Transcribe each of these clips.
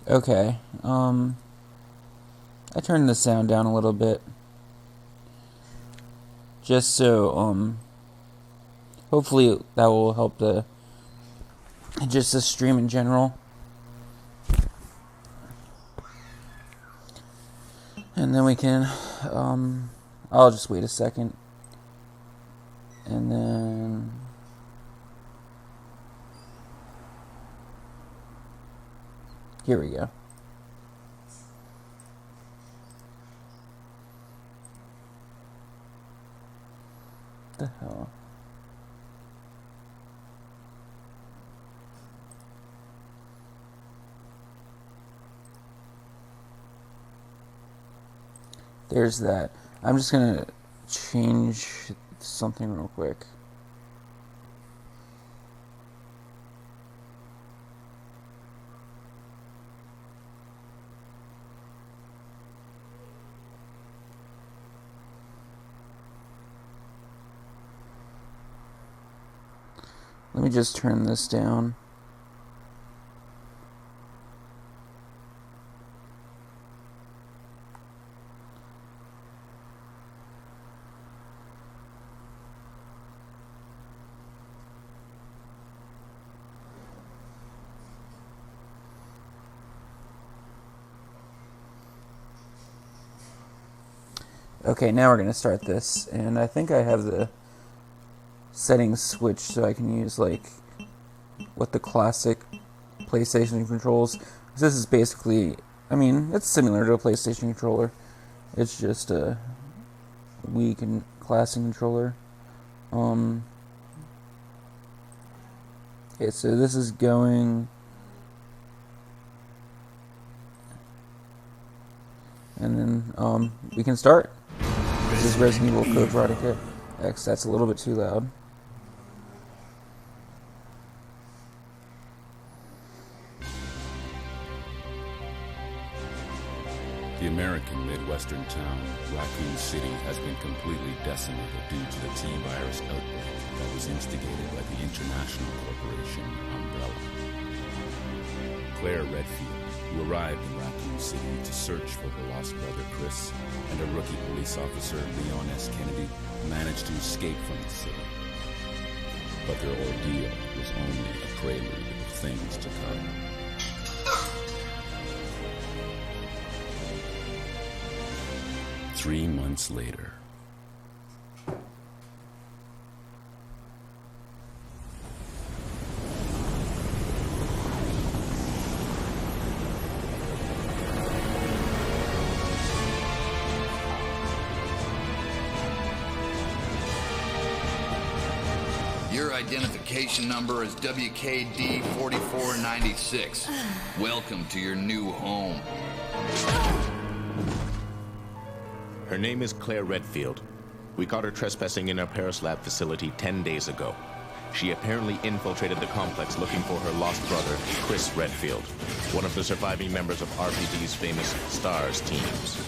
Okay, I turned the sound down a little bit. Just so, hopefully that will help the stream in general. And then we can, I'll just wait a second. And then... Here we go. What the hell? There's that. I'm just gonna change something real quick. Let me just turn this down. Okay, now we're going to start this, and I think I have the settings switched so I can use like what the classic PlayStation controls. This is basically, I mean, it's similar to a PlayStation controller. It's just a Wii and classic controller. Okay, so this is going, and then we can start. This is Resident Evil Code Veronica X. That's a little bit too loud. The American Midwestern town, Raccoon City, has been completely decimated due to the T-virus outbreak that was instigated by the international corporation Umbrella. Claire Redfield, who arrived in Raccoon City to search for her lost brother Chris, and a rookie police officer, Leon S. Kennedy, managed to escape from the city. But their ordeal was only a prelude of things to come. Three months later. Your identification number is WKD 4496. Welcome to your new home. Her name is Claire Redfield. We caught her trespassing in our Paris lab facility 10 days ago. She apparently infiltrated the complex looking for her lost brother, Chris Redfield, one of the surviving members of RPD's famous STARS teams.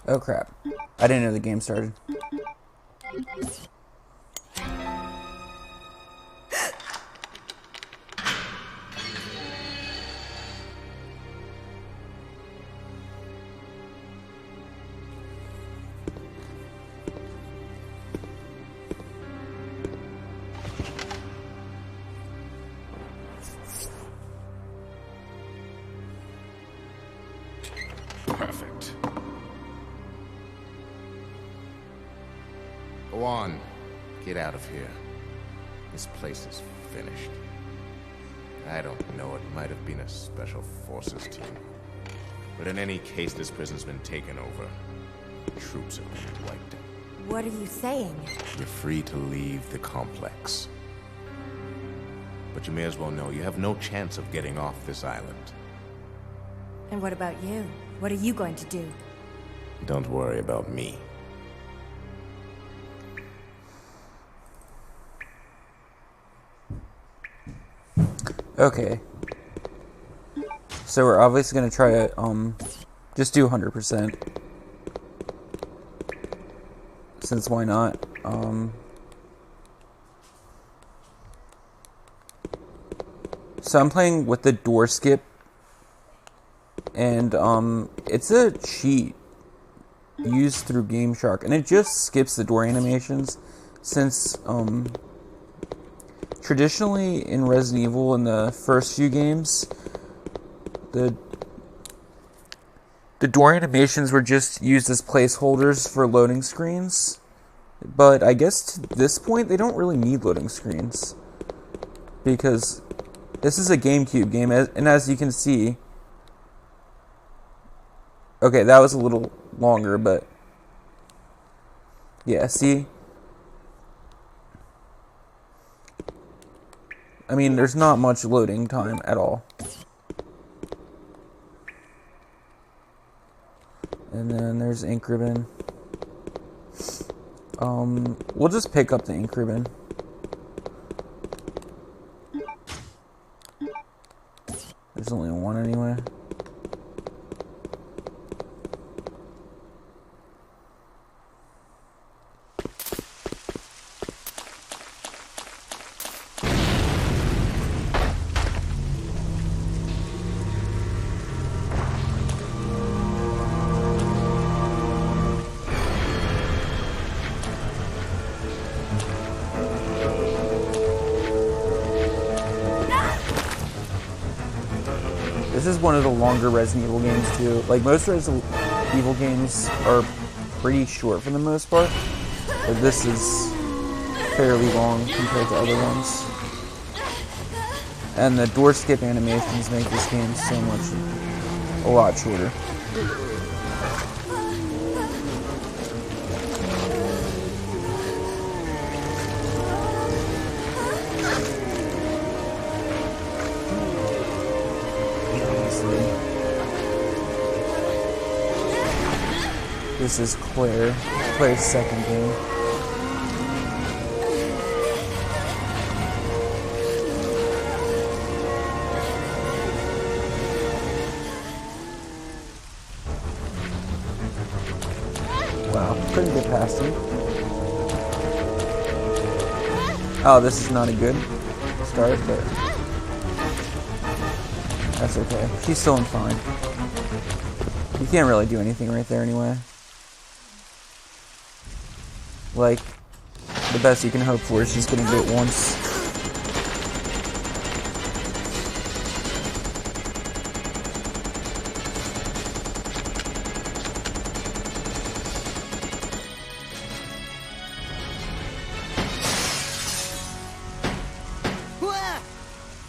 Oh crap. I didn't know the game started. Perfect. Go on. Get out of here. This place is finished. I don't know, it might have been a special forces team. But in any case, this prison's been taken over. Troops have been wiped out. What are you saying? You're free to leave the complex. But you may as well know you have no chance of getting off this island. And what about you? What are you going to do? Don't worry about me. Okay. So we're obviously gonna try to just do 100%. Since why not? So I'm playing with the Doorskip, and it's a cheat used through Game Shark, and it just skips the door animations. Since traditionally in Resident Evil, in the first few games, the door animations were just used as placeholders for loading screens. But I guess to this point, they don't really need loading screens, because this is a Gamecube game, and as you can see... Okay, that was a little longer, but... Yeah, see? I mean, there's not much loading time at all. And then there's ink ribbon. We'll just pick up the ink ribbon. There's only one anyway. This is one of the longer Resident Evil games too. Like, most Resident Evil games are pretty short for the most part, but this is fairly long compared to other ones. And the door skip animations make this game a lot shorter. This is Claire's second game. Wow, couldn't get past him. Oh, this is not a good start, but that's okay. She's still fine. You can't really do anything right there anyway. Like, the best you can hope for is she's getting bit once.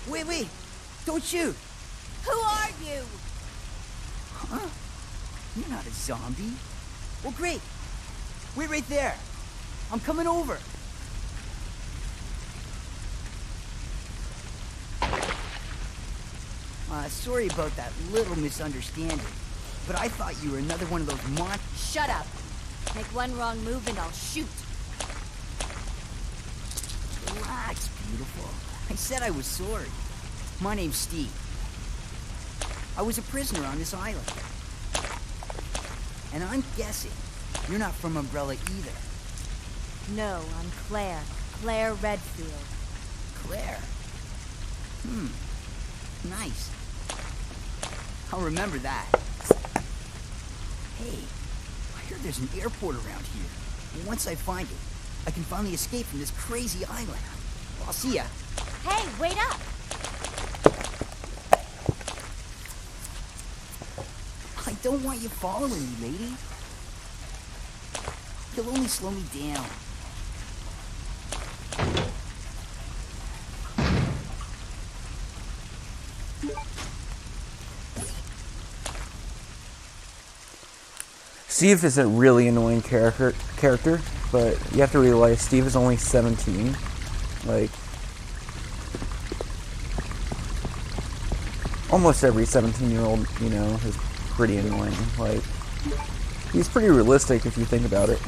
Wait, don't shoot. Who are you? Huh? You're not a zombie. Well, great. Wait right there. I'm coming over. Sorry about that little misunderstanding, but I thought you were another one of those Shut up. Make one wrong move and I'll shoot. Relax, beautiful. I said I was sorry. My name's Steve. I was a prisoner on this island. And I'm guessing you're not from Umbrella either. No, I'm Claire. Claire Redfield. Claire? Nice. I'll remember that. Hey, I heard there's an airport around here. And once I find it, I can finally escape from this crazy island. I'll see ya. Hey, wait up! I don't want you following me, lady. You'll only slow me down. Steve is a really annoying character, but you have to realize Steve is only 17. Like, almost every 17-year-old, you know, is pretty annoying. Like, he's pretty realistic if you think about it.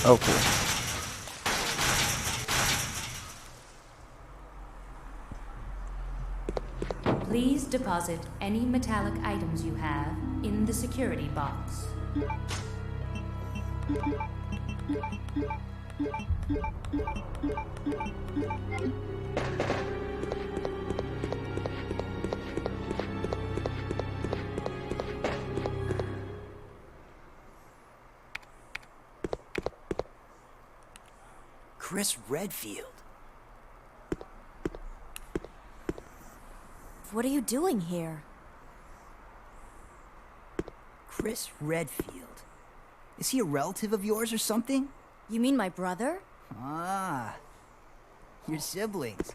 Oh, cool. Please deposit any metallic items you have in the security box. Chris Redfield. What are you doing here? Chris Redfield. Is he a relative of yours or something? You mean my brother? Ah, your siblings.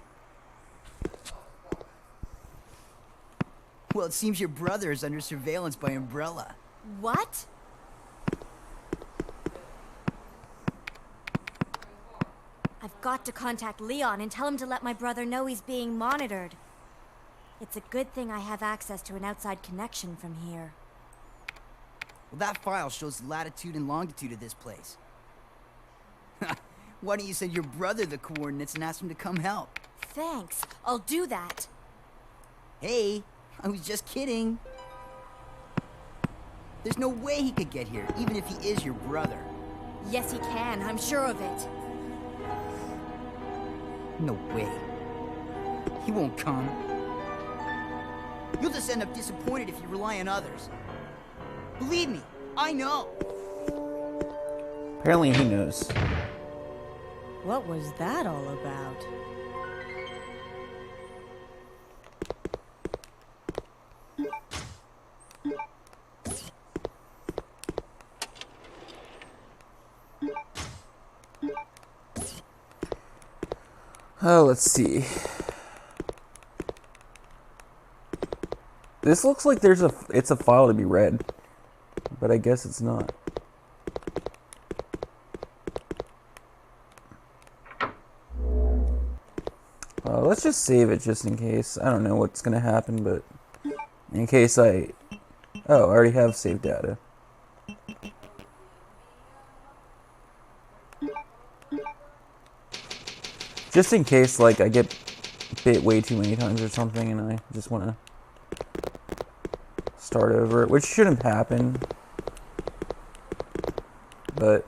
Well, it seems your brother is under surveillance by Umbrella. What? I've got to contact Leon and tell him to let my brother know he's being monitored. It's a good thing I have access to an outside connection from here. Well, that file shows the latitude and longitude of this place. Why don't you send your brother the coordinates and ask him to come help? Thanks. I'll do that. Hey, I was just kidding. There's no way he could get here, even if he is your brother. Yes, he can. I'm sure of it. No way. He won't come. You'll just end up disappointed if you rely on others. Believe me, I know. Apparently he knows. What was that all about? Oh, let's see. This looks like it's a file to be read, but I guess it's not. Let's just save it just in case. I don't know what's gonna happen, but in case I already have saved data. Just in case, like, I get bit way too many times or something and I just want to start over, which shouldn't happen. But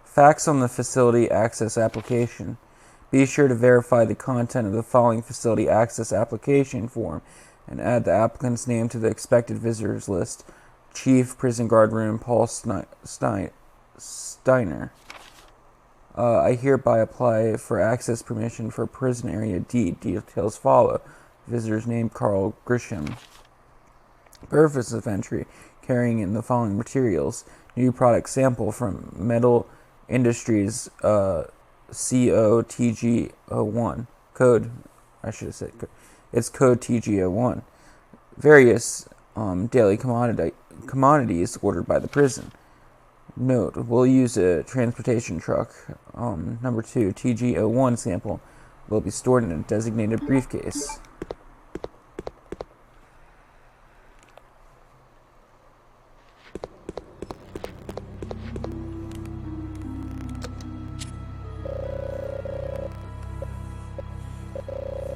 facts on the facility access application. Be sure to verify the content of the following facility access application form and add the applicant's name to the expected visitors list. Chief, Prison Guard Room, Paul Steiner. I hereby apply for access permission for prison area D. Details follow. Visitor's name, Carl Grisham. Purpose of entry, carrying in the following materials. New product sample from Metal Industries, COTG01. Code, I should have said, it's code TG01. Various daily commodities ordered by the prison. Note, we'll use a transportation truck. Number 2, TG-01 sample will be stored in a designated briefcase.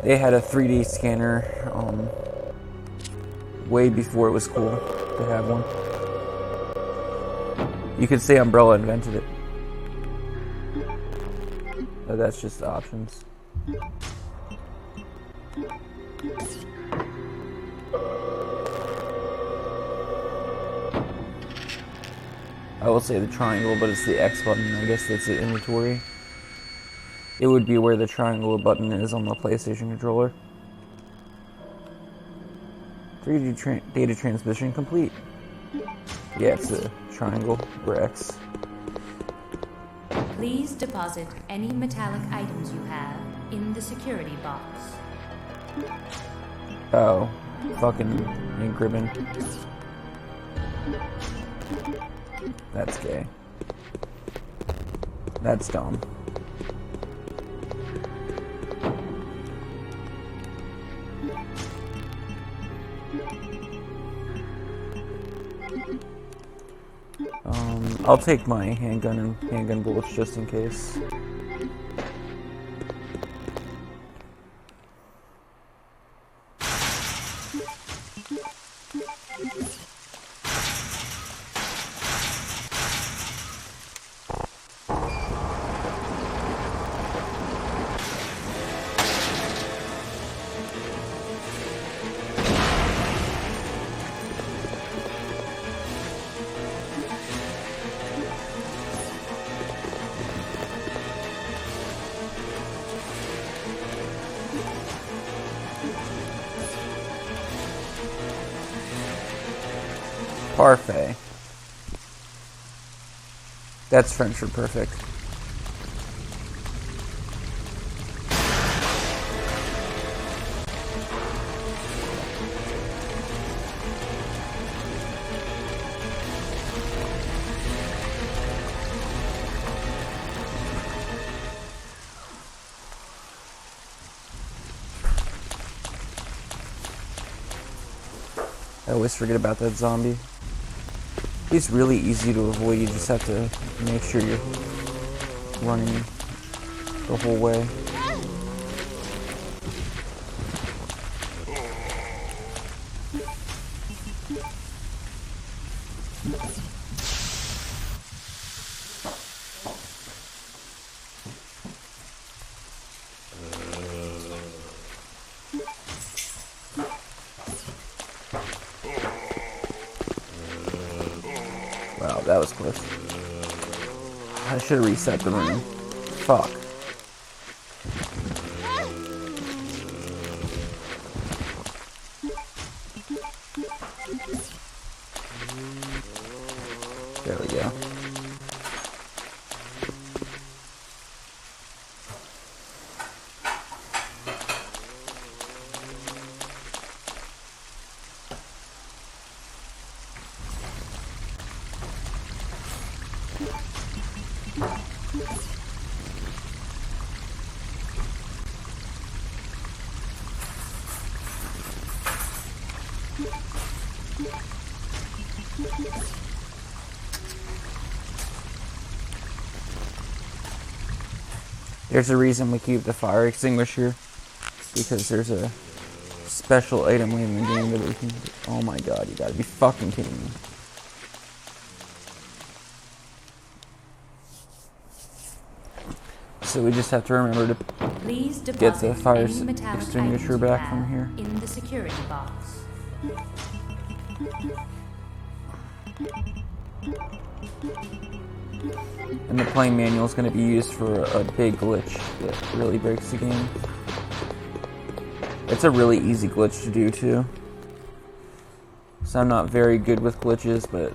They had a 3D scanner way before it was cool to have one. You could say Umbrella invented it. But that's just the options. I will say the triangle, but it's the X button. I guess that's the inventory. It would be where the triangle button is on the PlayStation controller. 3D data transmission complete. Yeah, it's a triangle or X. Please deposit any metallic items you have in the security box. Oh, fucking ink ribbon. That's gay. That's dumb. I'll take my handgun and handgun bullets just in case. Parfait. That's French for perfect. I always forget about that zombie. He's really easy to avoid, you just have to make sure you're running the whole way. Wow, that was close. I should have reset the room. Fuck. There we go. There's a reason we keep the fire extinguisher, because there's a special item in the game that we can... Oh my god, you gotta be fucking kidding me. So we just have to remember to get the fire extinguisher back from here. In the security box. And the playing manual is going to be used for a big glitch that really breaks the game. It's a really easy glitch to do too. So I'm not very good with glitches, but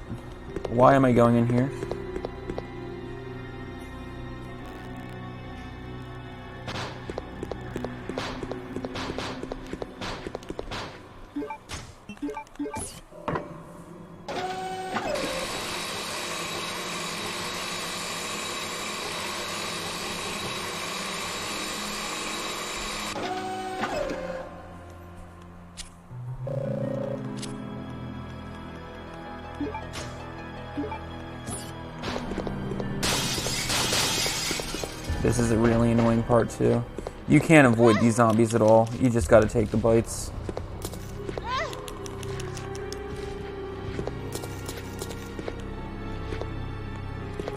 why am I going in here? This is a really annoying part too. You can't avoid these zombies at all. You just gotta take the bites.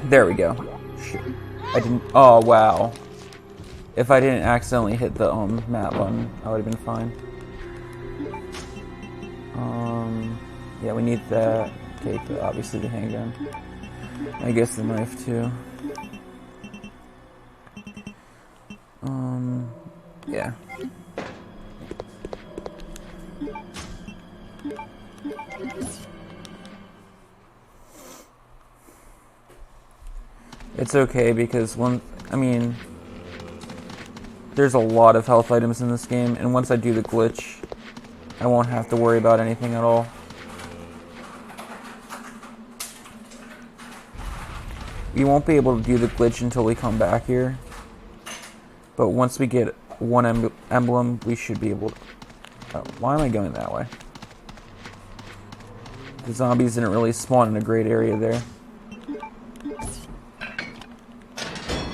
There we go. I didn't. Oh wow. If I didn't accidentally hit the map button, I would have been fine. Yeah, we need that. Okay, obviously the handgun. I guess the knife too. Yeah. It's okay because there's a lot of health items in this game, and once I do the glitch, I won't have to worry about anything at all. We won't be able to do the glitch until we come back here, but once we get one emblem, we should be able to... Oh, why am I going that way? The zombies didn't really spawn in a great area there.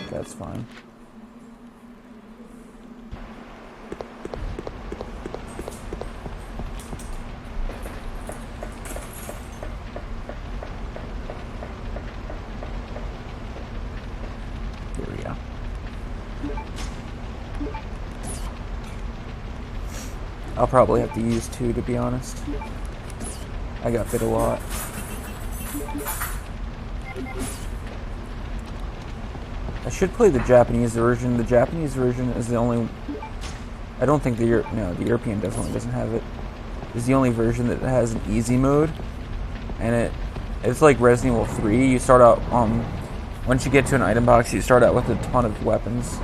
That's fine. Here we go. I'll probably have to use 2 to be honest. I got bit a lot. I should play the Japanese version. The Japanese version is the only... I don't think the European definitely doesn't have it. It's the only version that has an easy mode. And it's like Resident Evil 3. You start out, once you get to an item box, you start out with a ton of weapons.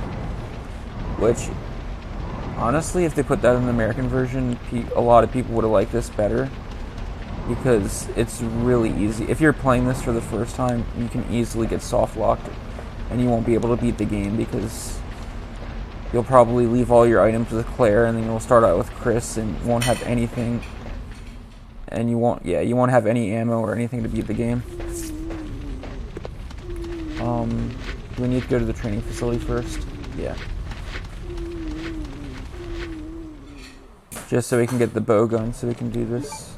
Which, honestly, if they put that in the American version, a lot of people would have liked this better. Because it's really easy. If you're playing this for the first time, you can easily get soft locked. And you won't be able to beat the game because you'll probably leave all your items with Claire, and then you'll start out with Chris and won't have anything. And you won't have any ammo or anything to beat the game. Do we need to go to the training facility first? Yeah. Just so we can get the bow gun so we can do this.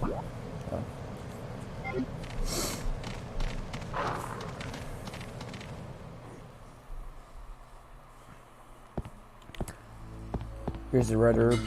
Here's the red herb.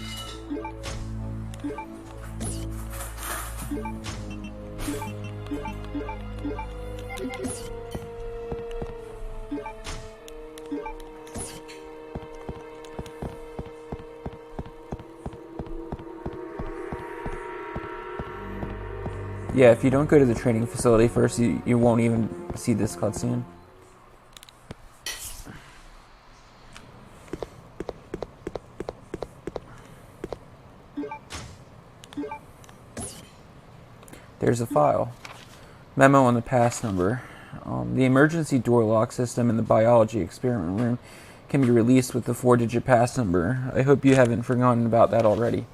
Yeah, if you don't go to the training facility first, you won't even see this cutscene. There's a file. Memo on the pass number. The emergency door lock system in the biology experiment room can be released with the 4-digit pass number. I hope you haven't forgotten about that already.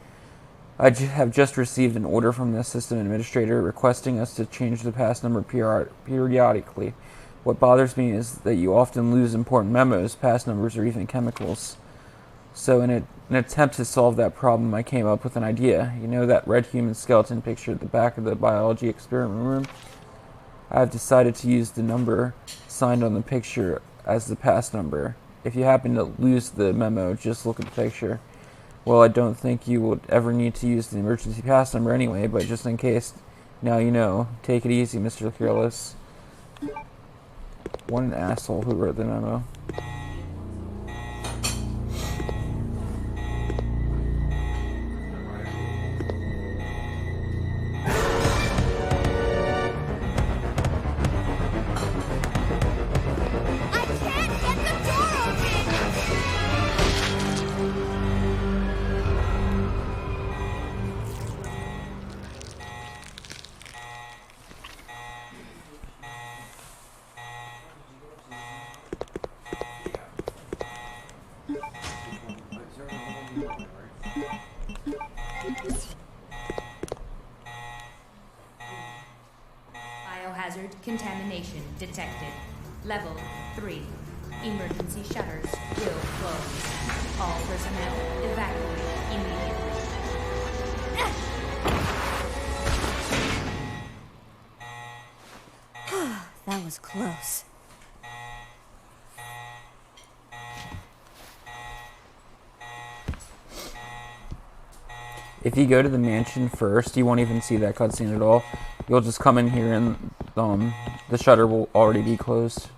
I have just received an order from the system administrator requesting us to change the pass number periodically. What bothers me is that you often lose important memos, pass numbers, or even chemicals. So in an attempt to solve that problem, I came up with an idea. You know that red human skeleton picture at the back of the biology experiment room? I have decided to use the number signed on the picture as the pass number. If you happen to lose the memo, just look at the picture. Well, I don't think you would ever need to use the emergency pass number anyway, but just in case, now you know. Take it easy, Mr. Careless. What an asshole who wrote the memo. Biohazard contamination detected. Level 3. Emergency shutters will close. All personnel evacuate immediately. That was close. If you go to the mansion first, you won't even see that cutscene at all. You'll just come in here and the shutter will already be closed.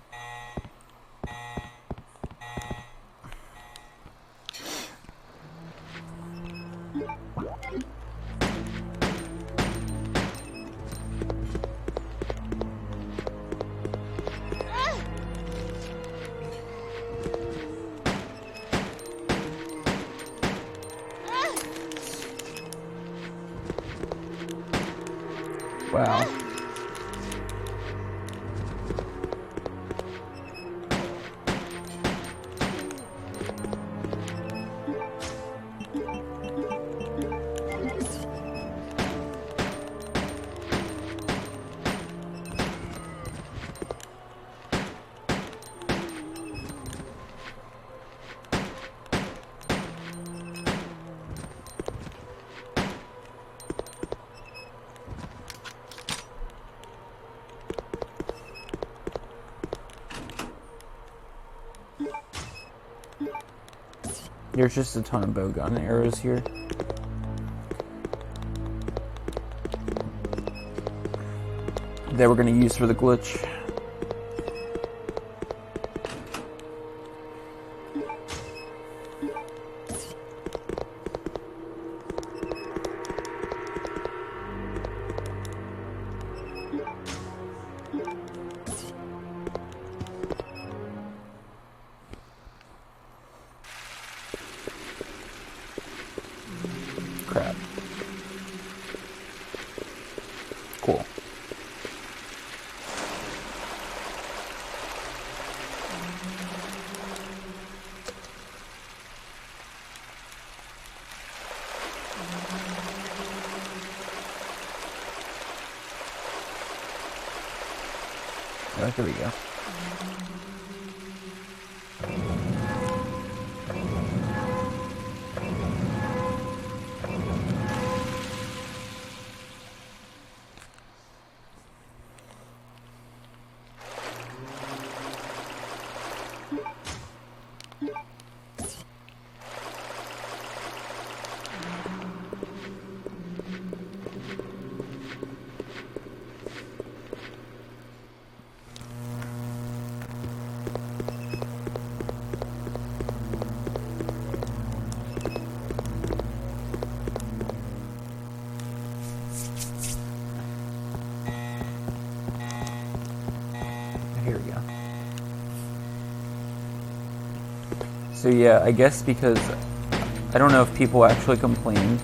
Wow. There's just a ton of bow gun arrows here. That we're going to use for the glitch. Crap. Cool. Oh, here we go. Here we go. So yeah, I guess because I don't know if people actually complained,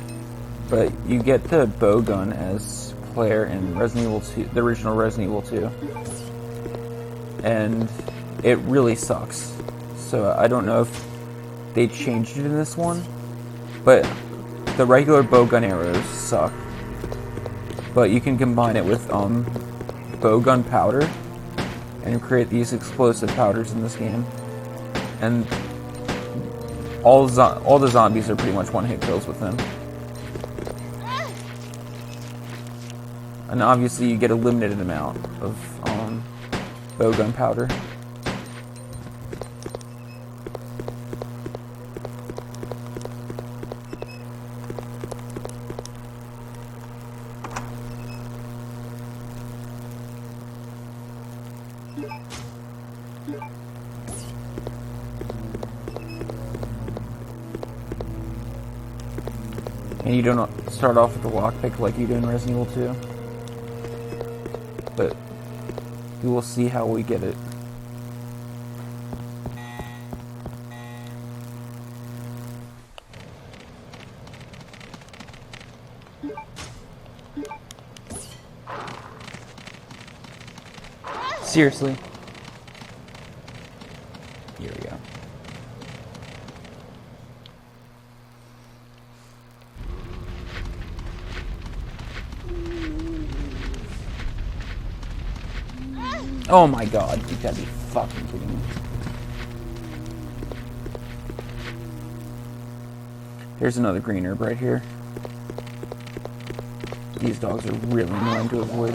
but you get the bow gun as Claire in Resident Evil 2, the original Resident Evil 2, and it really sucks. So I don't know if they changed it in this one, but the regular bow gun arrows suck. But you can combine it with bow gun powder and create these explosive powders in this game, and all the zombies are pretty much one-hit kills with them. And obviously you get a limited amount of bow gun powder. And you don't start off with the lockpick like you do in Resident Evil 2. But we will see how we get it. Seriously. Here we go. Oh my god, you gotta be fucking kidding me. Here's another green herb right here. These dogs are really annoying to avoid.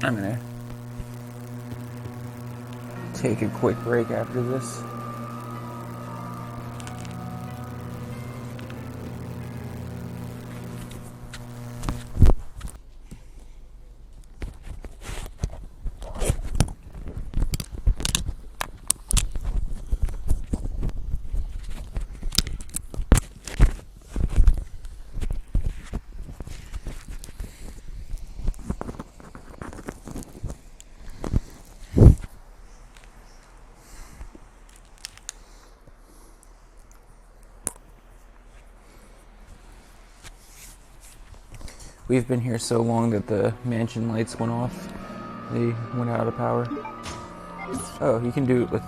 I'm gonna take a quick break after this. We've been here so long that the mansion lights went off. They went out of power. Oh, you can do it with...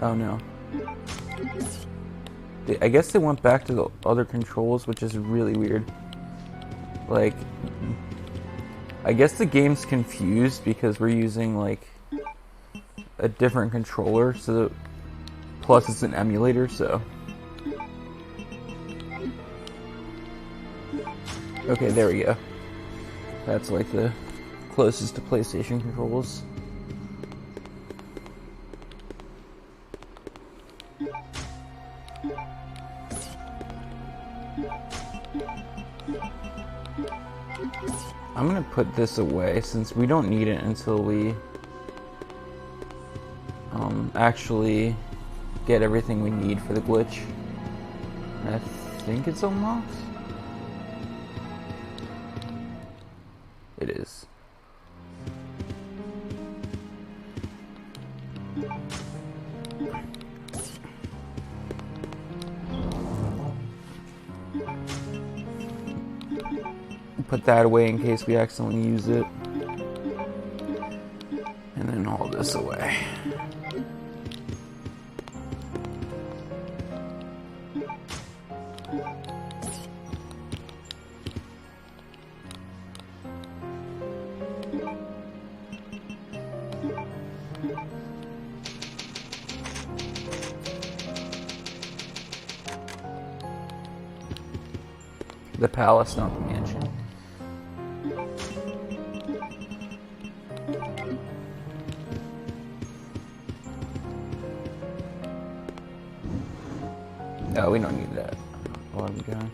Oh, no. I guess they went back to the other controls, which is really weird. Like... I guess the game's confused because we're using, like, a different controller, so... Plus, it's an emulator, so... Okay, there we go. That's like the closest to PlayStation controls. I'm gonna put this away since we don't need it until we actually get everything we need for the glitch. And I think it's unlocked. It is. Put that away in case we accidentally use it. And then all this away. The palace, not the mansion. No, we don't need that. Where are we going?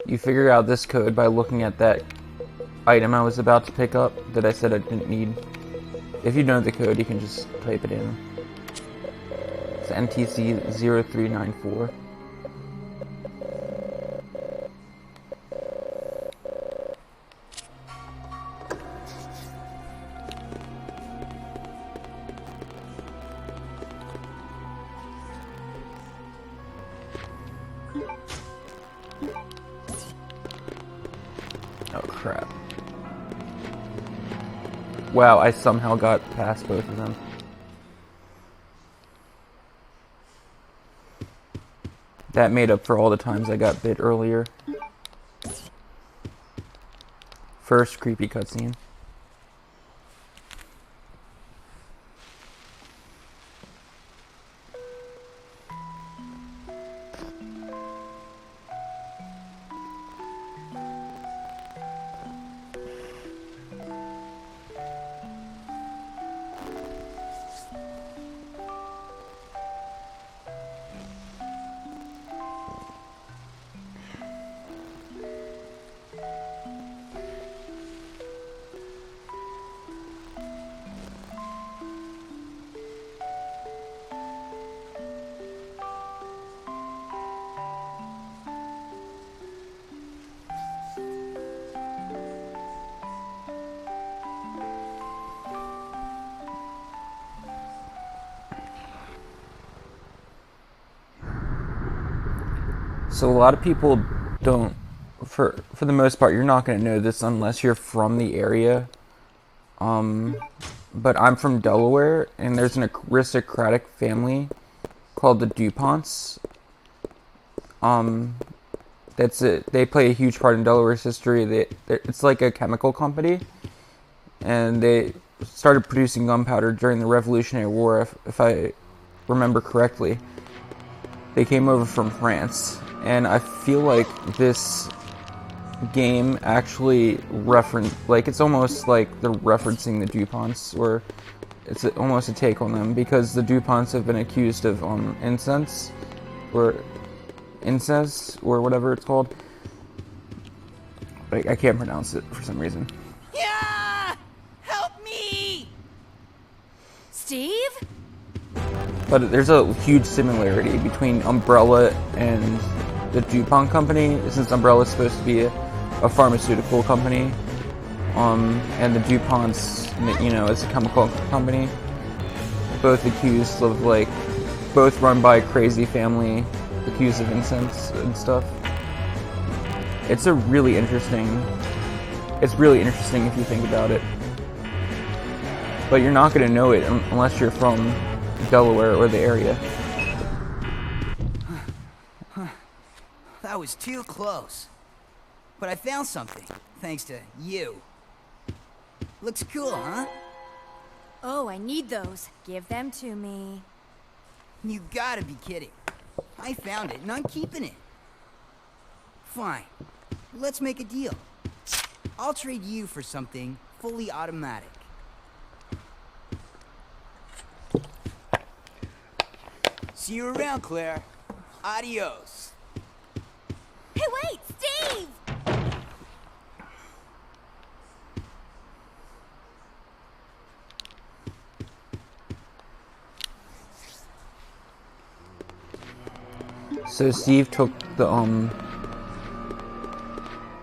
You figure out this code by looking at that item I was about to pick up that I said I didn't need. If you know the code, you can just type it in. It's NTC0394. Oh crap. Wow, I somehow got past both of them. That made up for all the times I got bit earlier. First creepy cutscene. So a lot of people don't, for the most part, you're not going to know this unless you're from the area. But I'm from Delaware, and there's an aristocratic family called the DuPonts. That's it. They play a huge part in Delaware's history. It's like a chemical company, and they started producing gunpowder during the Revolutionary War, if I remember correctly. They came over from France, and I feel like this game actually it's almost like they're referencing the DuPonts, or it's almost a take on them, because the DuPonts have been accused of incest, or whatever it's called. I can't pronounce it for some reason. Yeah! Help me! Steve? But there's a huge similarity between Umbrella and the DuPont company, since Umbrella is supposed to be a pharmaceutical company, and the DuPonts, is a chemical company. Both accused of, both run by a crazy family, accused of incest and stuff. It's really interesting if you think about it. But you're not going to know it unless you're from Delaware or the area. That was too close. But I found something, thanks to you. Looks cool, huh? Oh, I need those. Give them to me. You gotta be kidding. I found it, and I'm keeping it. Fine. Let's make a deal. I'll trade you for something fully automatic. See you around, Claire. Adios. Hey, wait! Steve! So Steve took the,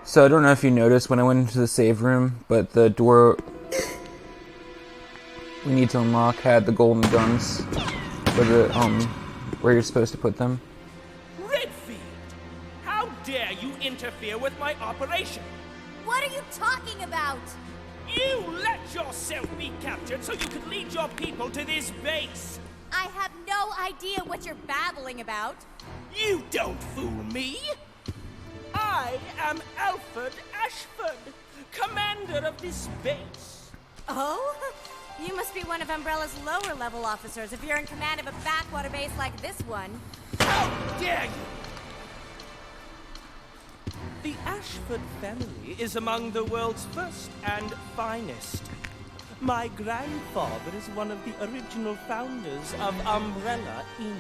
So I don't know if you noticed when I went into the save room, but the door we need to unlock had the golden guns for the, where you're supposed to put them. Redfield! How dare you interfere with my operation? What are you talking about? You let yourself be captured so you could lead your people to this base! I have no idea what you're babbling about. You don't fool me! I am Alfred Ashford, commander of this base. Oh? You must be one of Umbrella's lower level officers if you're in command of a backwater base like this one. How dare you! The Ashford family is among the world's first and finest. My grandfather is one of the original founders of Umbrella, Inc.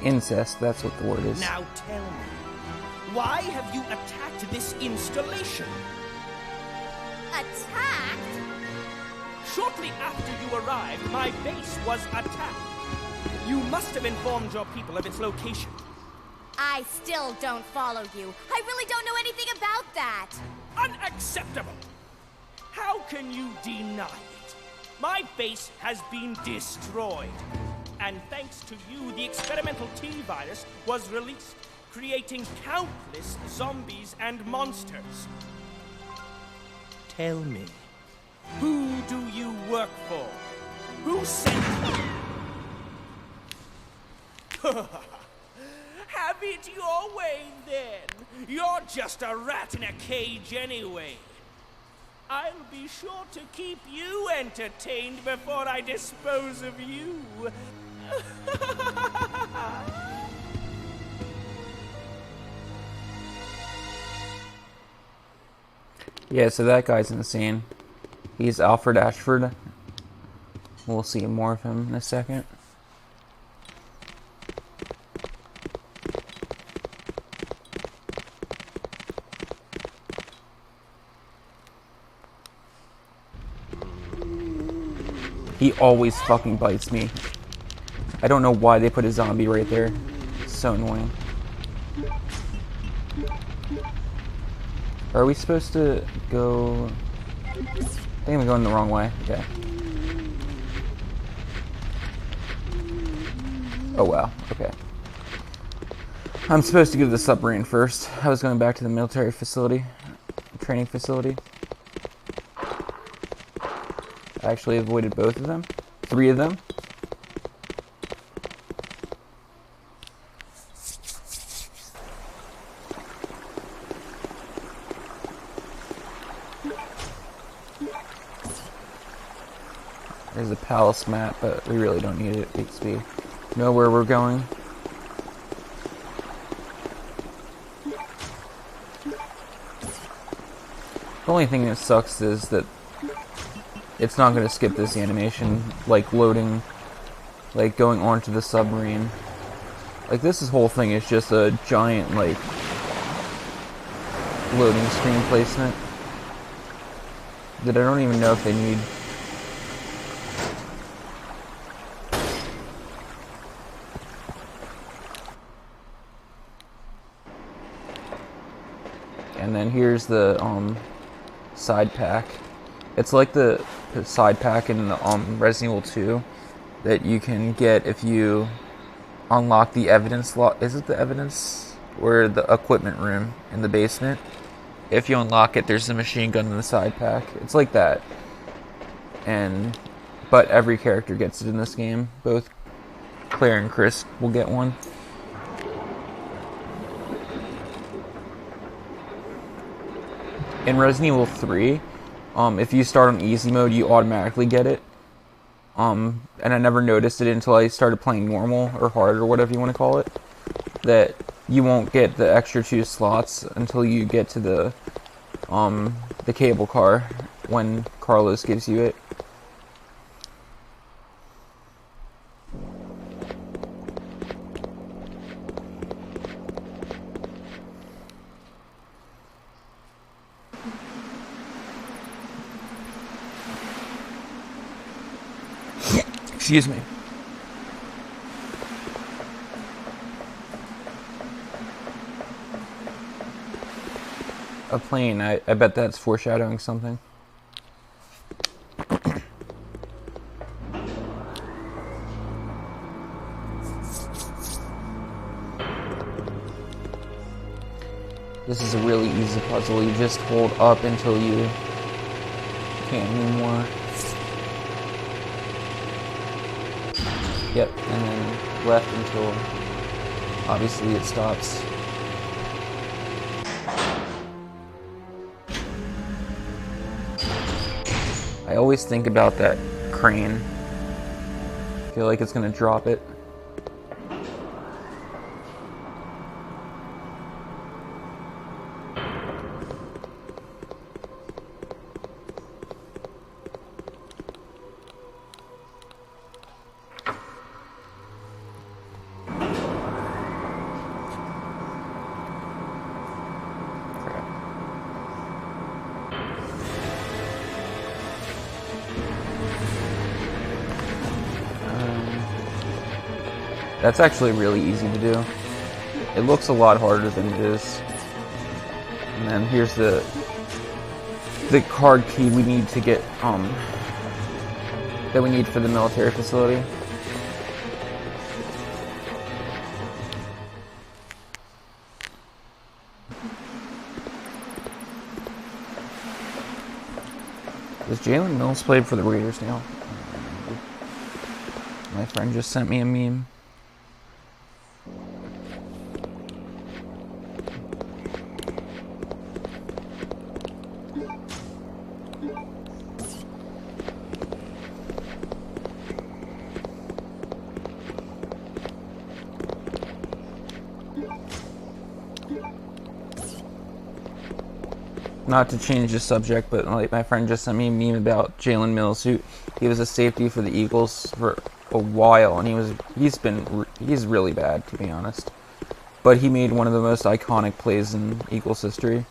Incest, that's what the word is. Now tell me, why have you attacked this installation? Attacked? Shortly after you arrived, my base was attacked. You must have informed your people of its location. I still don't follow you. I really don't know anything about that. Unacceptable! How can you deny it? My base has been destroyed. And thanks to you, the experimental T-virus was released, creating countless zombies and monsters. Tell me, who do you work for? Who sent you? Have it your way, then. You're just a rat in a cage anyway. I'll be sure to keep you entertained before I dispose of you. Yeah, so that guy's insane. He's Alfred Ashford. We'll see more of him in a second. He always fucking bites me. I don't know why they put a zombie right there. It's so annoying. Are we supposed to go... I think I'm going the wrong way. Okay. Oh wow, okay. I'm supposed to go to the submarine first. I was going back to the military facility, training facility. I actually avoided both of them. 3 of them. There's a palace map, but we really don't need it because we know where we're going. The only thing that sucks is that it's not going to skip this animation, like loading, like going onto the submarine. Like this whole thing is just a giant, like, loading screen placement that I don't even know if they need. And then here's the side pack. It's like the side pack in the Resident Evil 2 that you can get if you unlock the evidence lock. Is it the evidence or the equipment room in the basement? If you unlock it, there's a machine gun in the side pack. It's like that. But every character gets it in this game. Both Claire and Chris will get one. In Resident Evil 3, if you start on easy mode, you automatically get it. And I never noticed it until I started playing normal or hard or whatever you want to call it. That you won't get the extra 2 slots until you get to the cable car when Carlos gives you it. Excuse me. A plane, I bet that's foreshadowing something. This is a really easy puzzle. You just hold up until you can't anymore. Yep, and then left until obviously it stops. I always think about that crane. I feel like it's gonna drop it. That's actually really easy to do. It looks a lot harder than it is. And then here's the card key we need to get, that we need for the military facility. Does Jalen Mills play for the Raiders now? My friend just sent me a meme. Not to change the subject, but like my friend just sent me a meme about Jalen Mills, who he was a safety for the Eagles for a while, and he's really bad, to be honest. But he made one of the most iconic plays in Eagles history.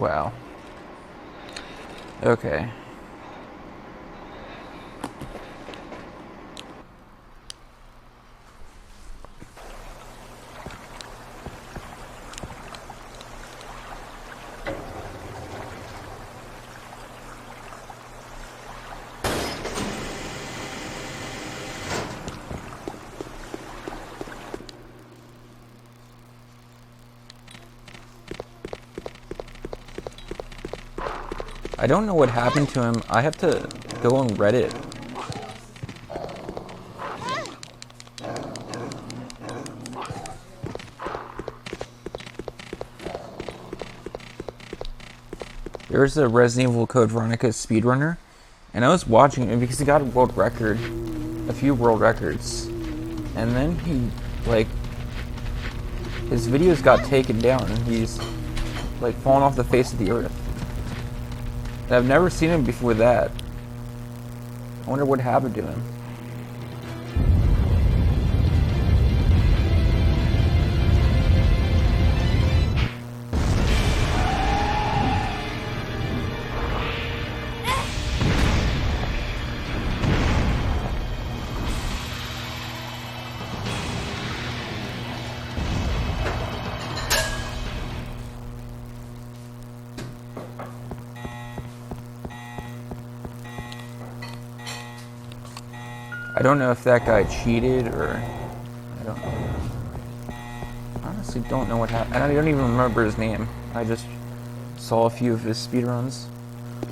Wow. Okay. I don't know what happened to him. I have to go on Reddit. There's a Resident Evil Code Veronica speedrunner, and I was watching him because he got a world record, a few world records, and then he, like, his videos got taken down, and he's, like, fallen off the face of the earth. And I've never seen him before that. I wonder what happened to him. I don't know if that guy cheated or I don't know. Honestly don't know what happened. I don't even remember his name. I just saw a few of his speedruns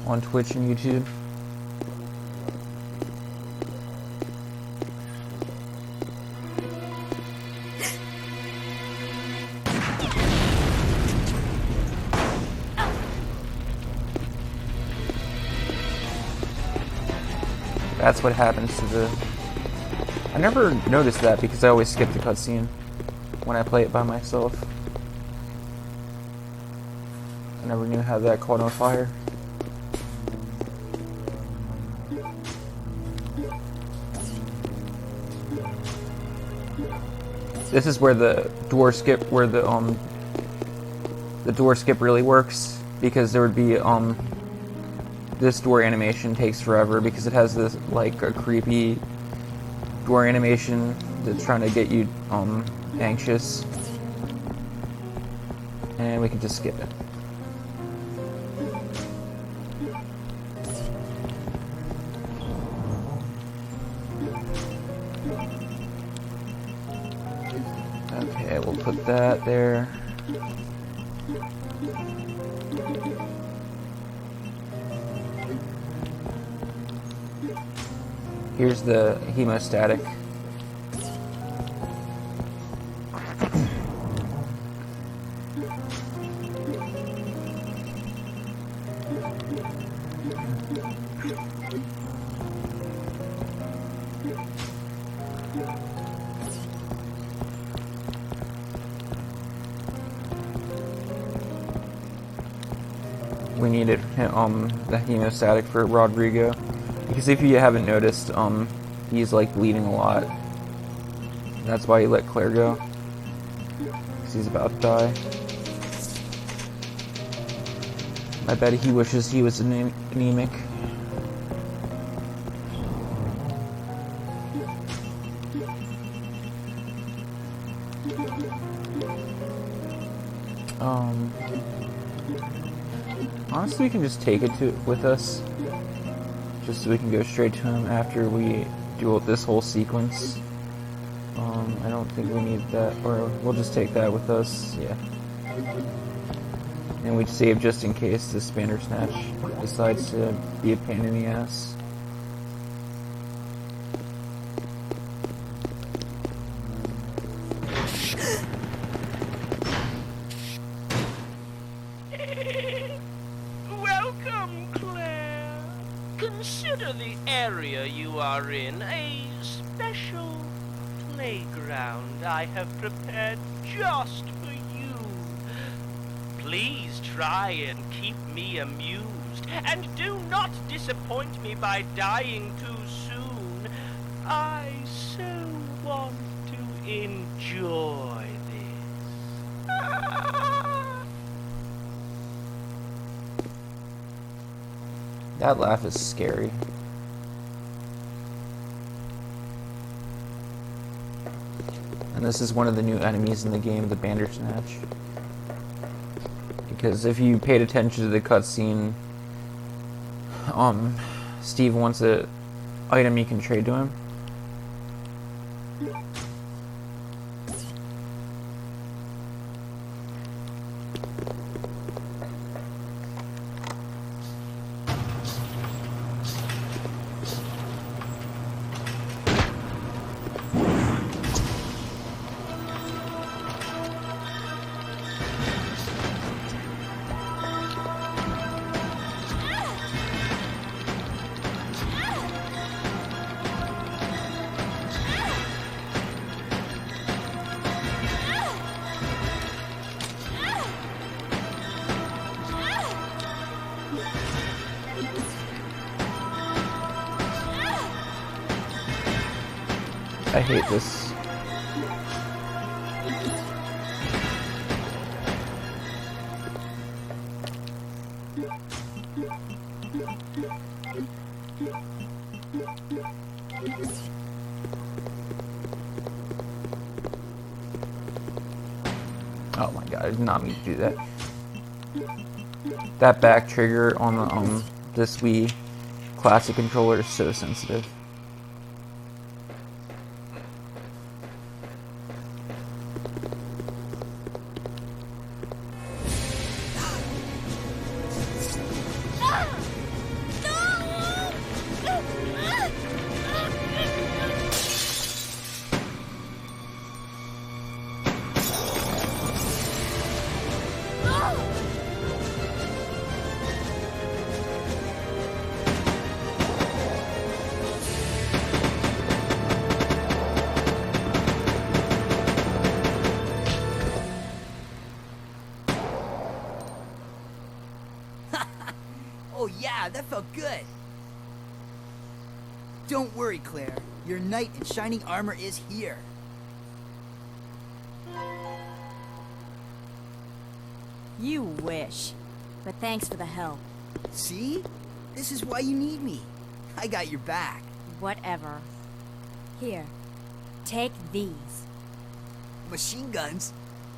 on Twitch and YouTube. That's what happens to the... I never noticed that because I always skip the cutscene when I play it by myself. I never knew how that caught on fire. This is where the Doorskip, where the Doorskip really works, because there would be this door animation takes forever because it has this like a creepy door animation that's trying to get you anxious, and we can just skip it. Okay, we'll put that there. Here's the hemostatic. We needed the hemostatic for Rodrigo. Because if you haven't noticed, he's like bleeding a lot. That's why he let Claire go. Because he's about to die. I bet he wishes he was anemic. Honestly, we can just take it with us. Just so we can go straight to him after we do this whole sequence. I don't think we need that, or we'll just take that with us, yeah. And we save just in case this Bandersnatch decides to be a pain in the ass. Welcome, Claire. Consider the area you are in a special playground I have prepared just for you. Please try and keep me amused, and do not disappoint me by dying too soon. I so want to enjoy this. That laugh is scary. And this is one of the new enemies in the game, the Bandersnatch. Because if you paid attention to the cutscene, Steve wants an item you can trade to him. I hate this. Oh my god, I did not mean to do that. That back trigger on the this Wii Classic controller is so sensitive. Oh yeah, that felt good. Don't worry, Claire. Your knight in shining armor is here. You wish. But thanks for the help. See? This is why you need me. I got your back. Whatever. Here. Take these. Machine guns?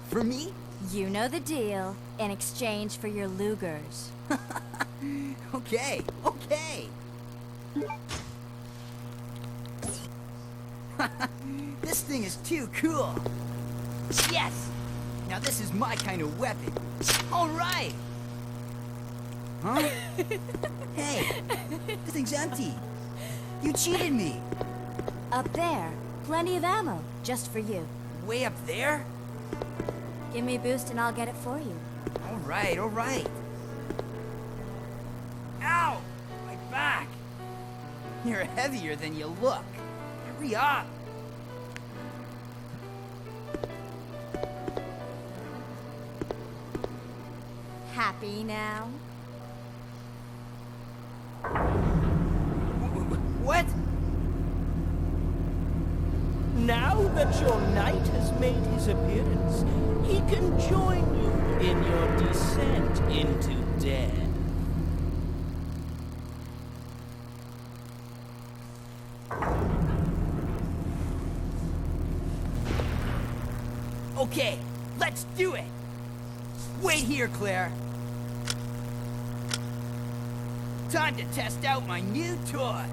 For me? You know the deal. In exchange for your Lugers. Okay, okay. This thing is too cool. Yes! Now this is my kind of weapon. All right. Huh? Hey, this thing's empty. You cheated me. Up there. Plenty of ammo. Just for you. Way up there? Give me a boost and I'll get it for you. All right, all right. Ow! My back! You're heavier than you look. Hurry up! Happy now? What? Now that your knight has made his appearance, he can join you in your descent into death. Okay, let's do it! Wait here, Claire. Time to test out my new toy.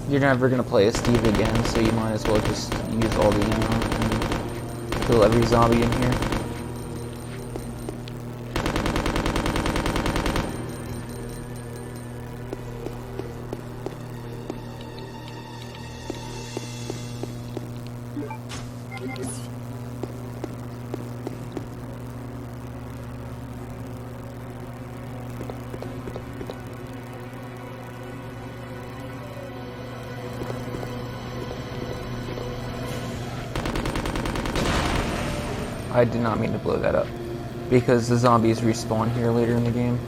You're never gonna play as Steve again, so you might as well just use all the ammo and kill every zombie in here. I did not mean to blow that up. Because the zombies respawn here later in the game.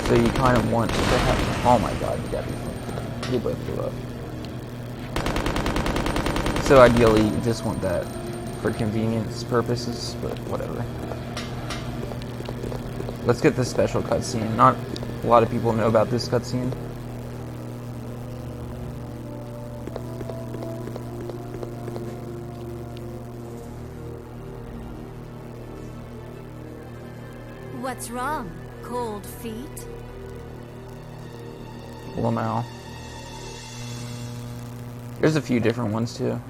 So you kind of want to have... Oh my god, you gotta be fucking... They both blew up. So ideally, you just want that for convenience purposes, but whatever. Let's get the special cutscene. Not a lot of people know about this cutscene. What's wrong? Cold feet? Lamau. There's a few different ones too.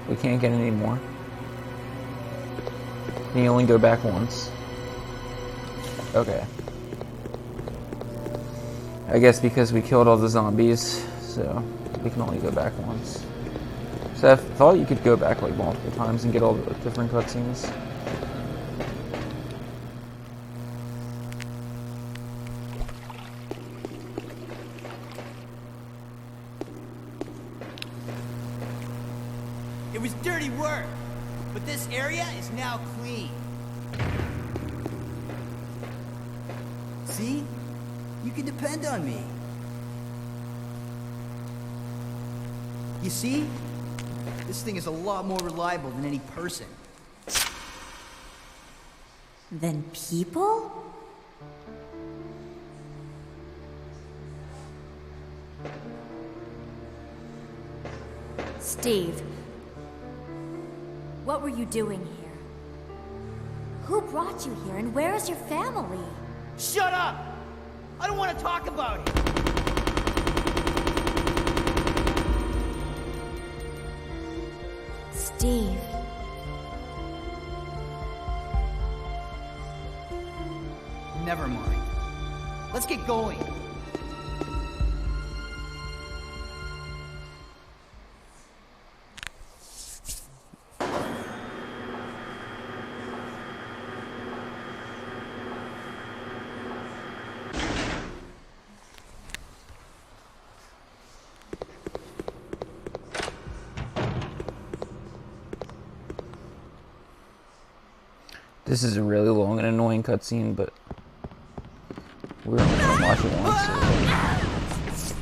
We can't get any more. Can you only go back once? Okay. I guess because we killed all the zombies, so we can only go back once. So I thought you could go back like multiple times and get all the different cutscenes. It was dirty work, but this area is now clean. See? You can depend on me. You see? This thing is a lot more reliable than any person. Than people? Steve, what were you doing here? Who brought you here, and where is your family? Shut up! I don't want to talk about it! Steve. Never mind. Let's get going. This is a really long and annoying cutscene, but we're only gonna watch it once. So.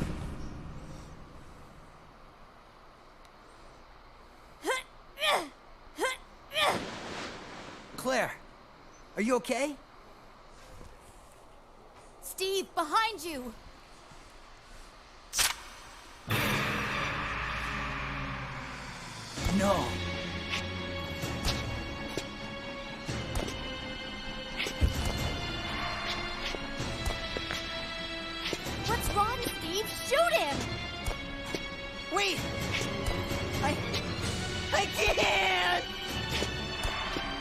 Claire, are you okay? Steve, behind you! No. What's wrong, Steve? Shoot him! Wait! I can't!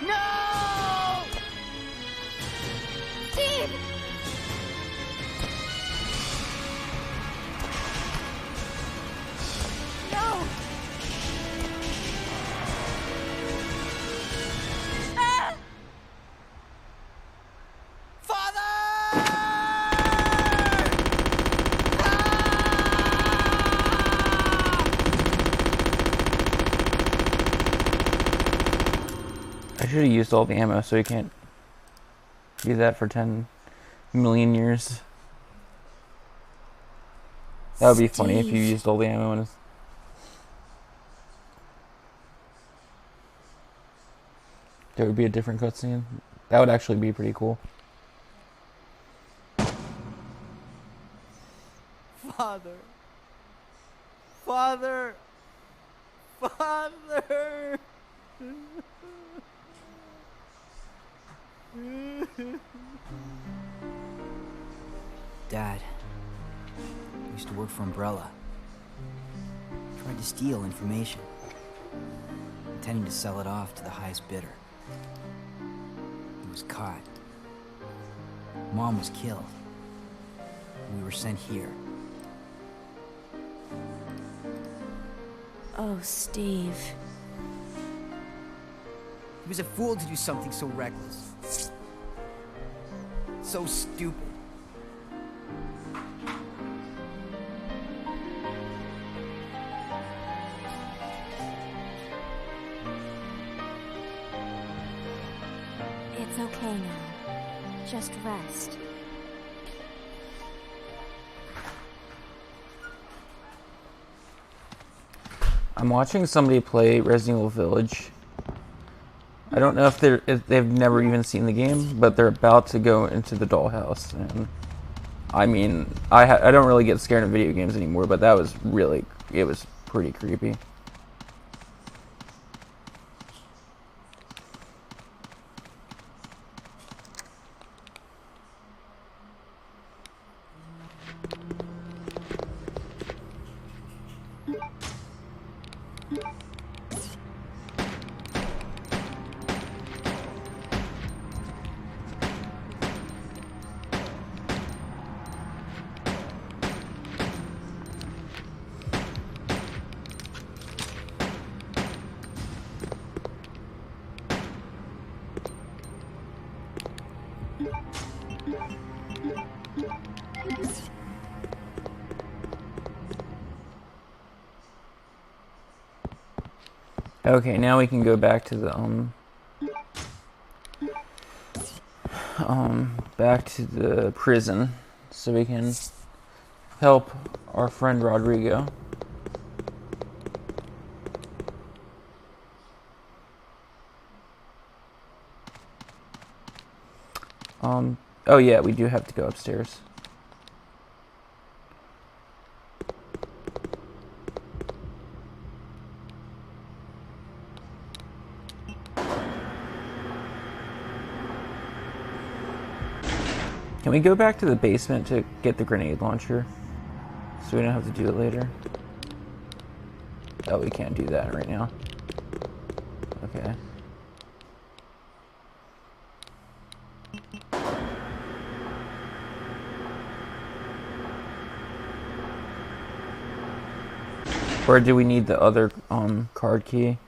No! Steve! No! Ah! I should have used all the ammo, so you can't do that for 10 million years. That would be funny if you used all the ammo and there would be a different cutscene. That would actually be pretty cool. Father. Father. Father. Dad. Used to work for Umbrella. Tried to steal information. Intending to sell it off to the highest bidder. He was caught. Mom was killed. We were sent here. Oh, Steve. He was a fool to do something so reckless. So stupid. okay now. Just rest. I'm watching somebody play Resident Evil Village. I don't know if they've never even seen the game, but they're about to go into the dollhouse. And I mean, I don't really get scared of video games anymore, but that was really, it was pretty creepy. Okay, now we can go back to the back to the prison so we can help our friend Rodrigo. Oh yeah, we do have to go upstairs. Can we go back to the basement to get the grenade launcher? So we don't have to do it later? Oh, we can't do that right now. Okay. Or do we need the other card key?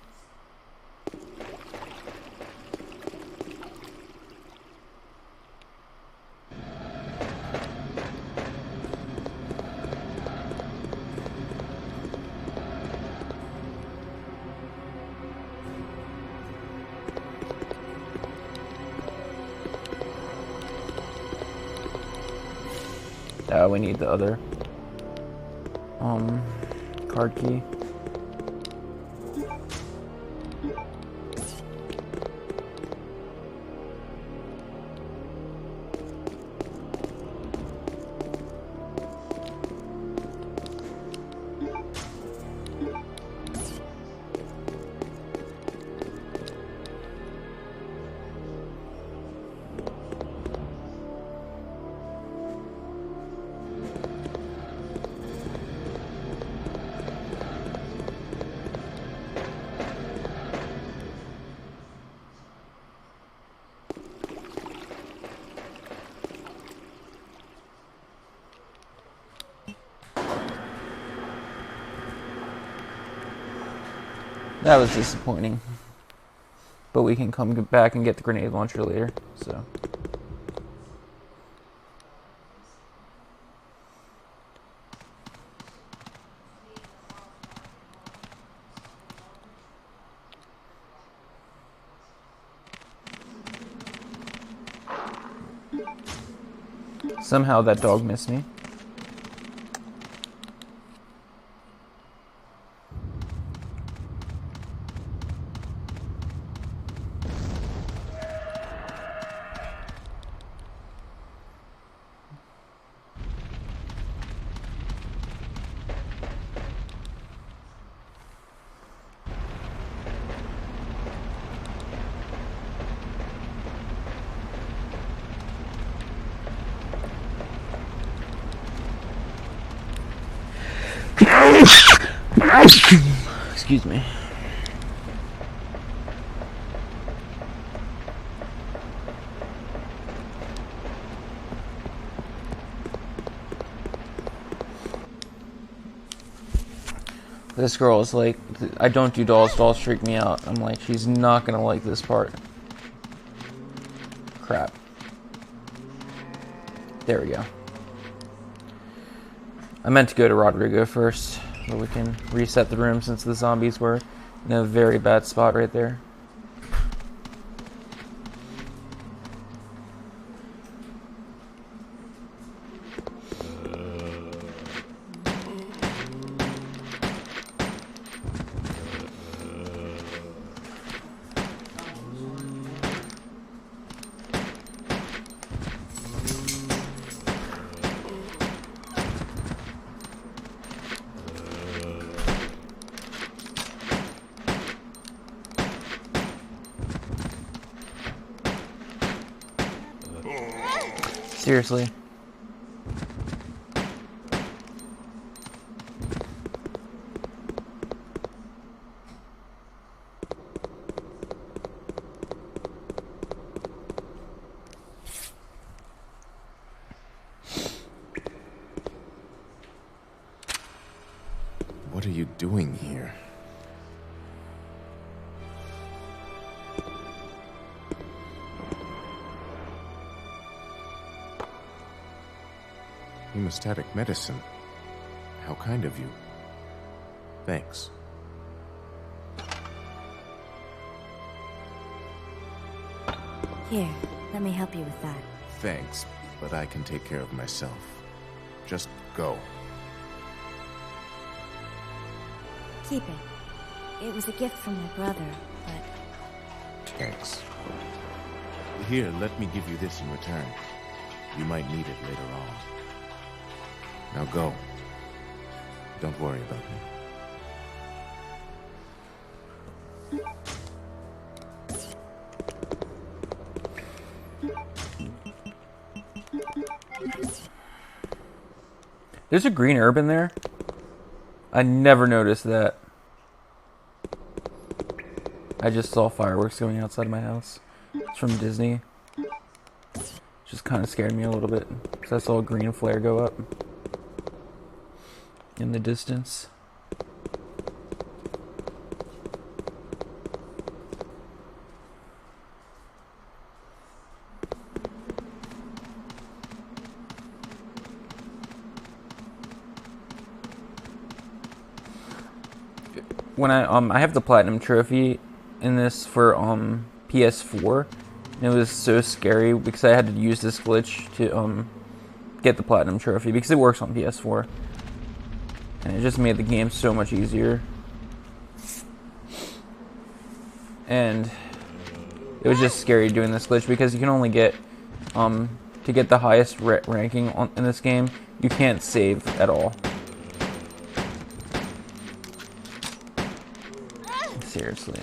We need the other card key. That was disappointing. But we can come back and get the grenade launcher later, so. Somehow that dog missed me. Excuse me. This girl is like, I don't do dolls, dolls freak me out. I'm like, she's not gonna like this part. Crap. There we go. I meant to go to Rodrigo first, but we can reset the room since the zombies were in a very bad spot right there. Seriously. What are you doing here? Hemostatic medicine. How kind of you. Thanks. Here, let me help you with that. Thanks, but I can take care of myself. Just go. Keep it. It was a gift from my brother, but... Thanks. Here, let me give you this in return. You might need it later on. Now go. Don't worry about me. There's a green herb in there. I never noticed that. I just saw fireworks going outside my house. It's from Disney. Just kind of scared me a little bit because I saw a green flare go up in the distance. When I have the platinum trophy in this for PS4, and it was so scary because I had to use this glitch to get the platinum trophy because it works on PS4, and it just made the game so much easier. And it was just scary doing this glitch because you can only get to get the highest ranking in this game, you can't save at all. Seriously.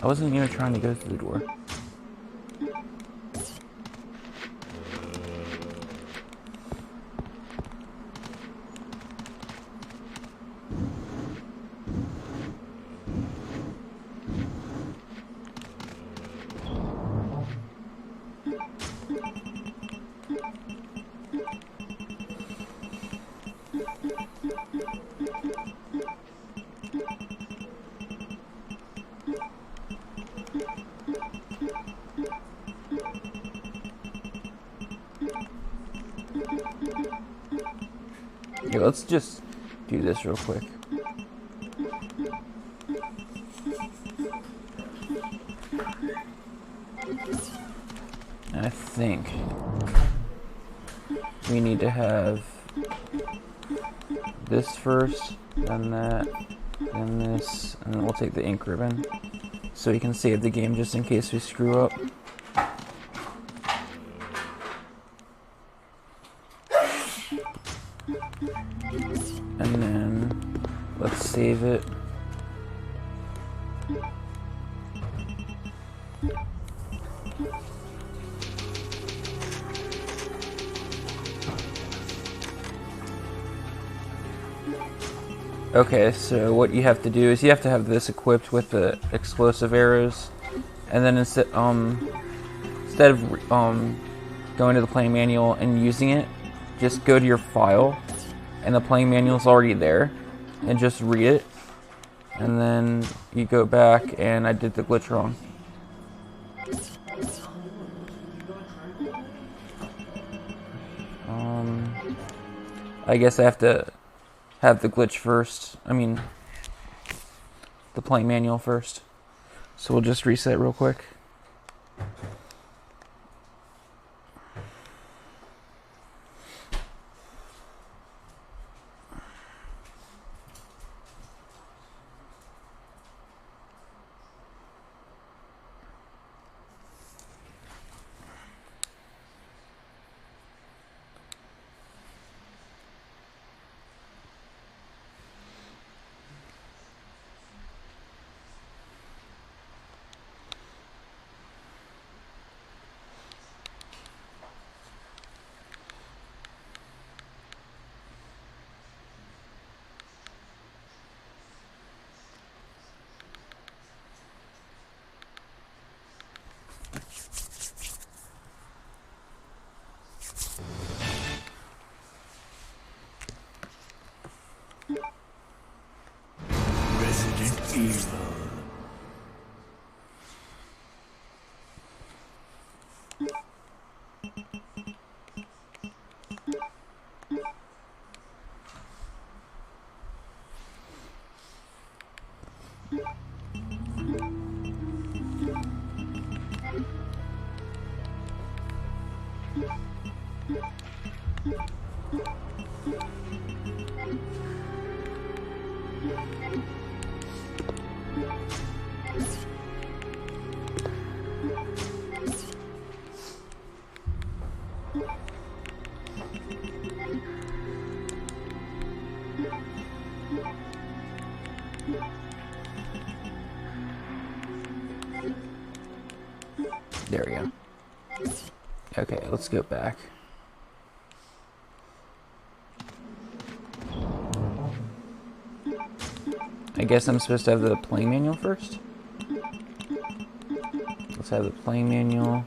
I wasn't even trying to go through the door. Yeah, let's just do this real quick. I think we need to have this first, then that, then this, and then we'll take the ink ribbon so we can save the game just in case we screw up. And then let's save it. Okay, so what you have to do is you have to have this equipped with the explosive arrows, and then instead, instead of going to the playing manual and using it, just go to your file, and the playing manual's already there, and just read it, and then you go back, and I did the glitch wrong. I guess I have to have the glitch first. I mean, the playing manual first. So we'll just reset real quick. There we go. Okay, let's go back. I guess I'm supposed to have the playing manual first. Let's have the playing manual.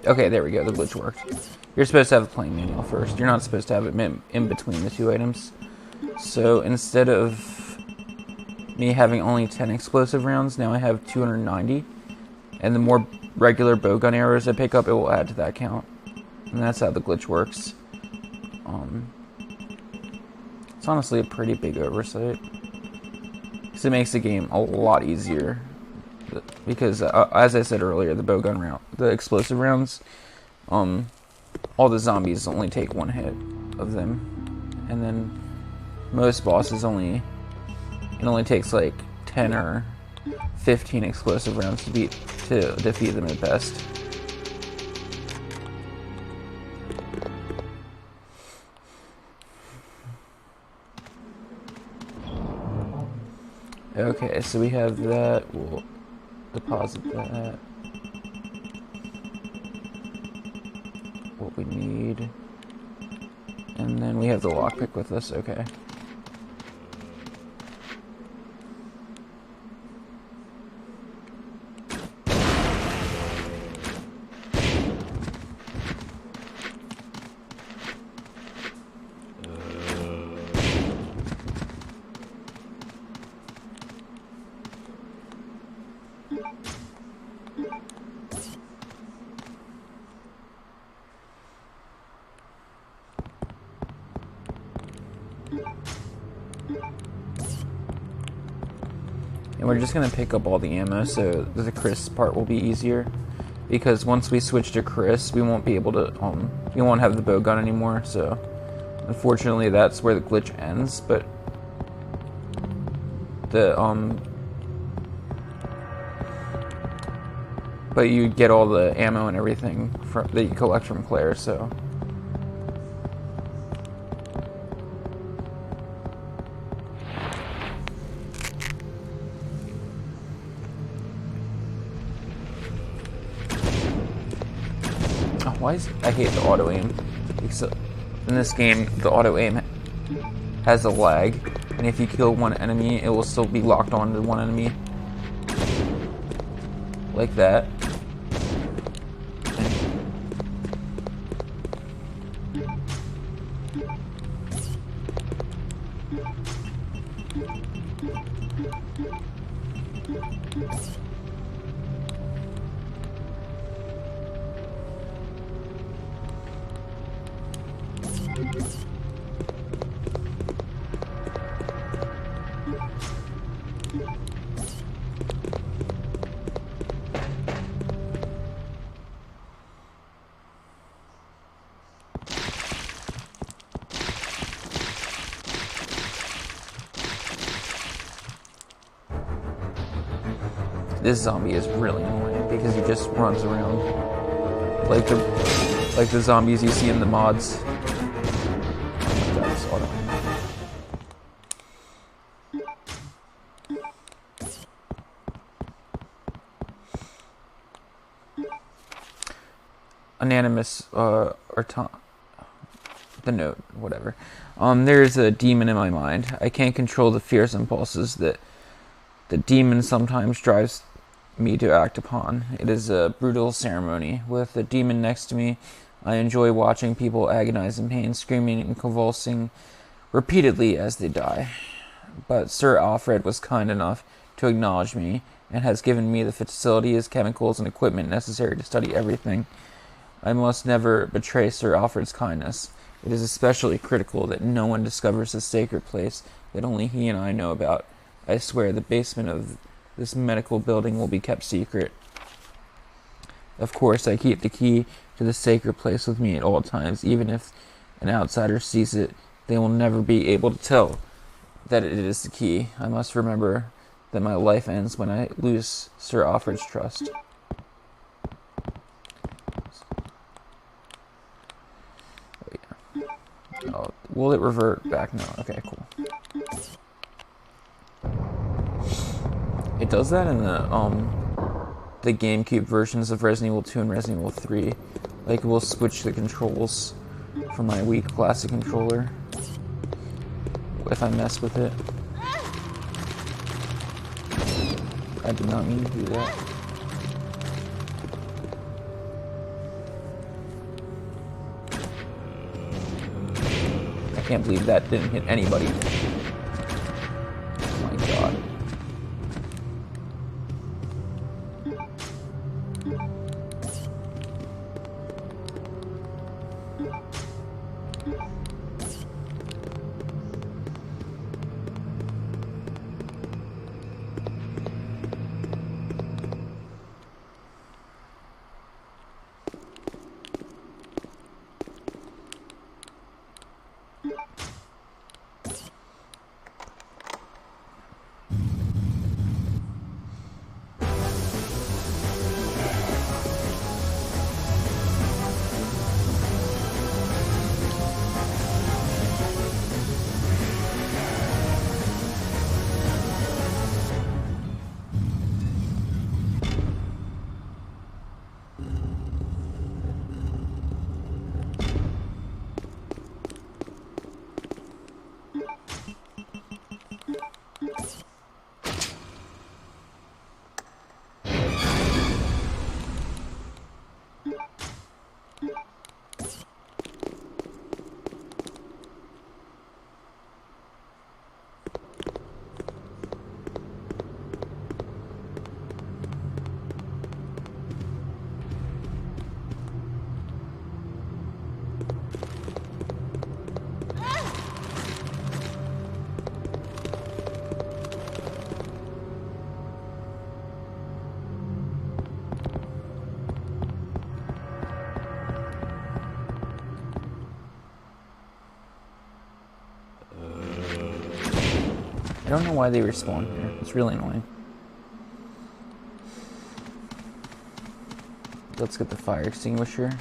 Okay, there we go. The glitch worked. You're supposed to have the playing manual first. You're not supposed to have it in between the two items. So instead of me having only 10 explosive rounds, now I have 290. And the more regular bowgun arrows I pick up, it will add to that count. And that's how the glitch works. It's honestly a pretty big oversight, because it makes the game a lot easier. Because as I said earlier, the bowgun round, the explosive rounds, all the zombies only take one hit of them, and then most bosses it only takes like 10 or 15 explosive rounds to defeat them at best. Okay, so we have that. We'll deposit that. What we need. And then we have the lockpick with us, okay. And we're just going to pick up all the ammo, so the Chris part will be easier. Because once we switch to Chris, we won't be able to, we won't have the bowgun anymore, so unfortunately that's where the glitch ends, but but you get all the ammo and everything that you collect from Claire, so. I hate the auto aim. Except in this game, the auto aim has a lag, and if you kill one enemy, it will still be locked on to one enemy. Like that. This zombie is really annoying because he just runs around like the zombies you see in the mods. Oh my god, it's auto. Anonymous or the note, whatever. There's a demon in my mind. I can't control the fierce impulses that the demon sometimes drives me to act upon. It is a brutal ceremony. With the demon next to me, I enjoy watching people agonize in pain, screaming and convulsing repeatedly as they die. But Sir Alfred was kind enough to acknowledge me and has given me the facilities, chemicals, and equipment necessary to study everything. I must never betray Sir Alfred's kindness. It is especially critical that no one discovers this sacred place that only he and I know about. I swear the basement of this medical building will be kept secret. Of course, I keep the key to the sacred place with me at all times. Even if an outsider sees it, they will never be able to tell that it is the key. I must remember that my life ends when I lose Sir Alfred's trust. Oh, yeah. Oh, will it revert back? No. Okay, cool. It does that in the Gamecube versions of Resident Evil 2 and Resident Evil 3. Like, we'll switch the controls from my weak classic controller if I mess with it. I did not mean to do that. I can't believe that didn't hit anybody. Oh my god. I don't know why they respawn here. It's really annoying. Let's get the fire extinguisher.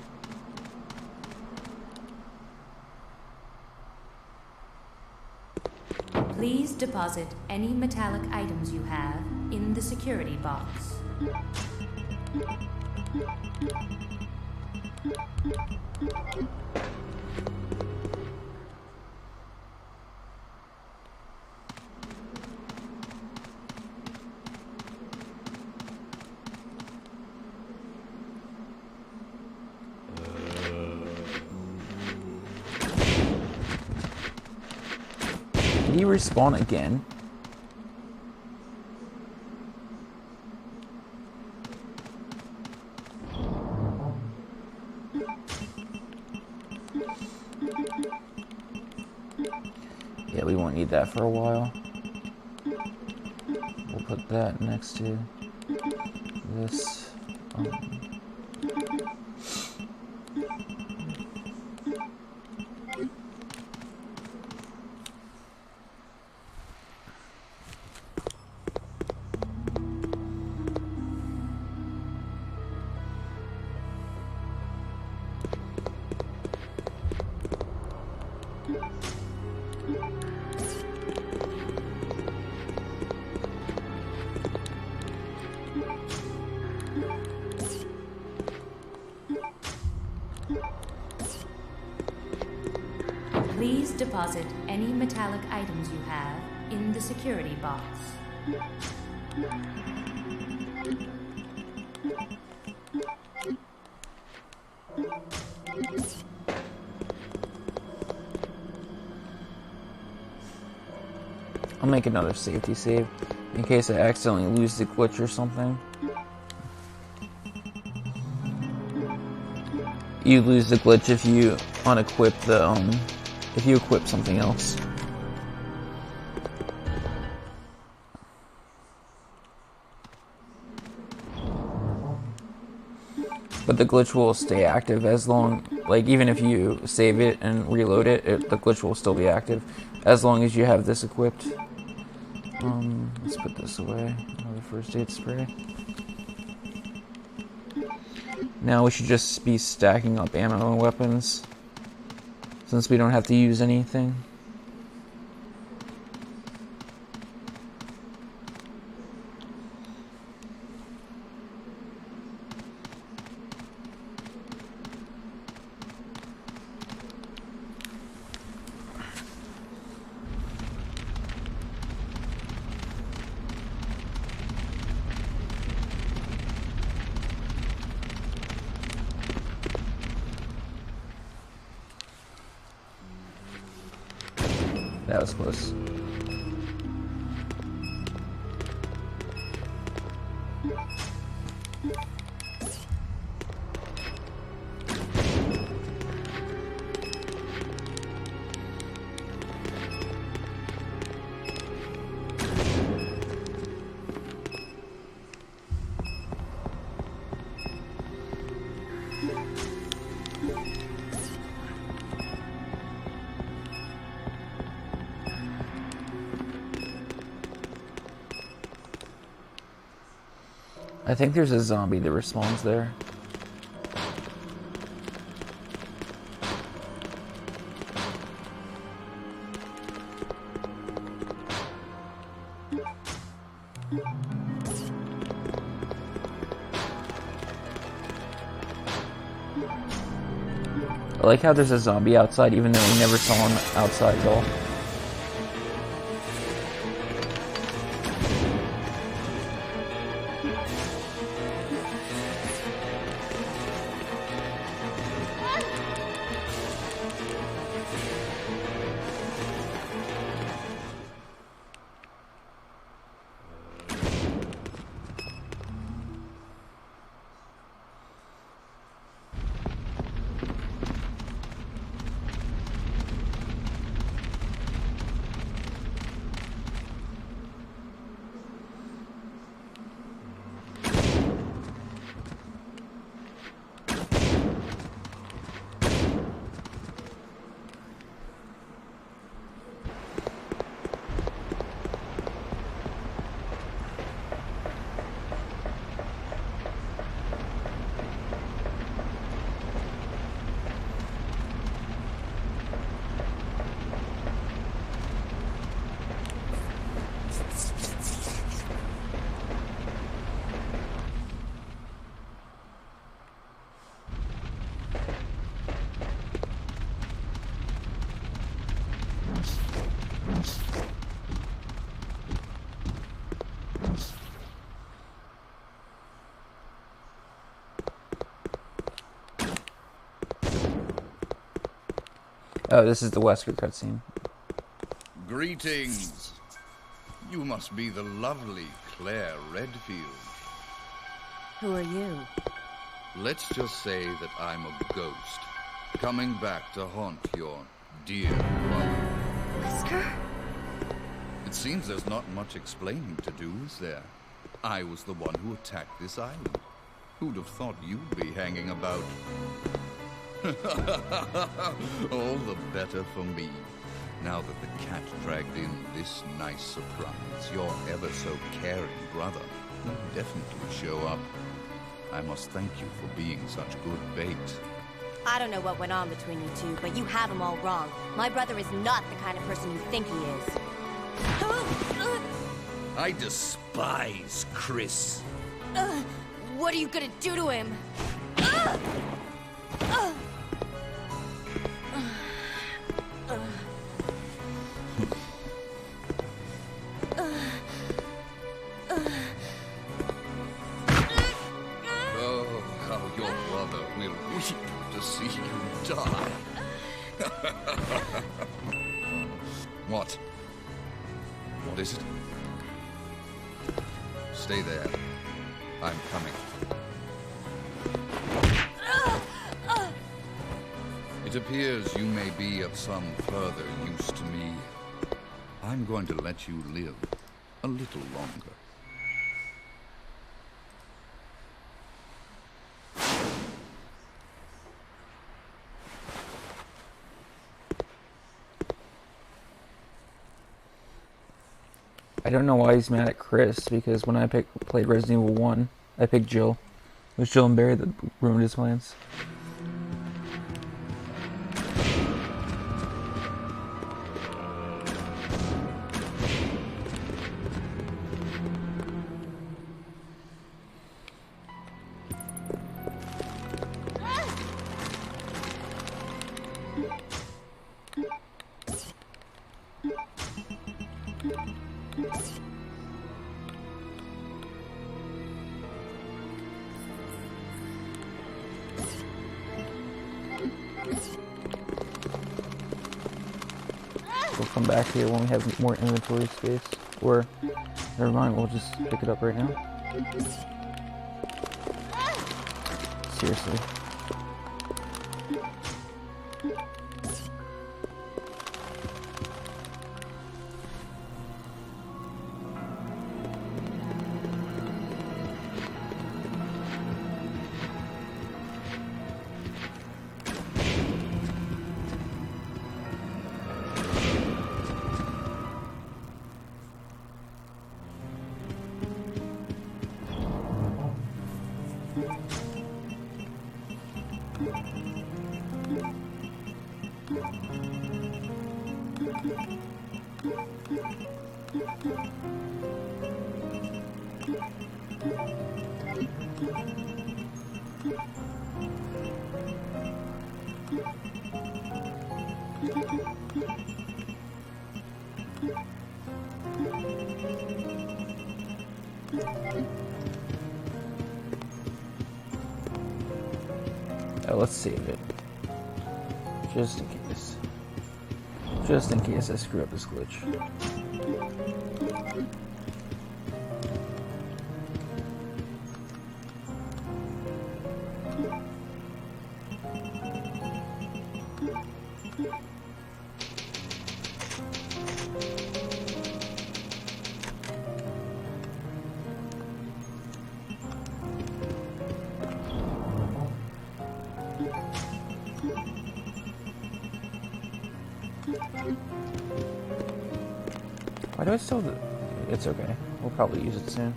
Please deposit any metallic items you have in the security box. Did he respawn again? Yeah, we won't need that for a while. We'll put that next to this. Please deposit any metallic items you have in the security box. I'll make another safety save in case I accidentally lose the glitch or something. You lose the glitch if you unequip the if you equip something else. But the glitch will stay active as long, like even if you save it and reload it, the glitch will still be active as long as you have this equipped. Let's put this away. Another first aid spray. Now we should just be stacking up ammo and weapons, since we don't have to use anything. That was close. I think there's a zombie that respawns there. I like how there's a zombie outside even though we never saw him outside at all. Oh, this is the Wesker cutscene. Greetings. You must be the lovely Claire Redfield. Who are you? Let's just say that I'm a ghost, coming back to haunt your dear brother. Whisker? It seems there's not much explaining to do, is there? I was the one who attacked this island. Who'd have thought you'd be hanging about? All the better for me. Now that the cat dragged in this nice surprise, your ever so caring brother will definitely show up. I must thank you for being such good bait. I don't know what went on between you two, but you have him all wrong. My brother is not the kind of person you think he is. I despise Chris. What are you gonna do to him? Oh, how your brother will weep to see you die. What? What is it? Stay there. I'm coming. It appears you may be of some further use to me. I'm going to let you live a little longer. I don't know why he's mad at Chris, because when I played Resident Evil 1, I picked Jill. It was Jill and Barry that ruined his plans. We'll come back here when we have more inventory space. Or, never mind, we'll just pick it up right now. Seriously. Let's save it. Just in case. Just in case I screw up this glitch. Why do I still do? It's okay. We'll probably use it soon.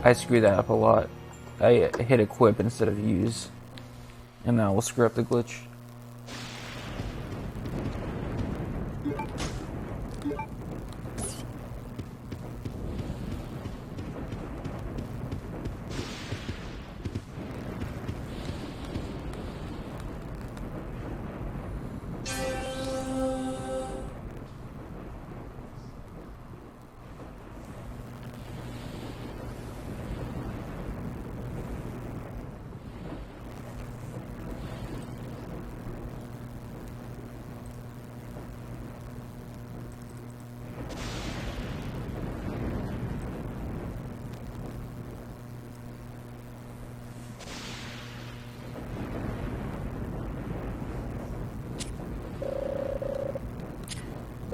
I screwed that up a lot. I hit equip instead of use. And now we'll screw up the glitch.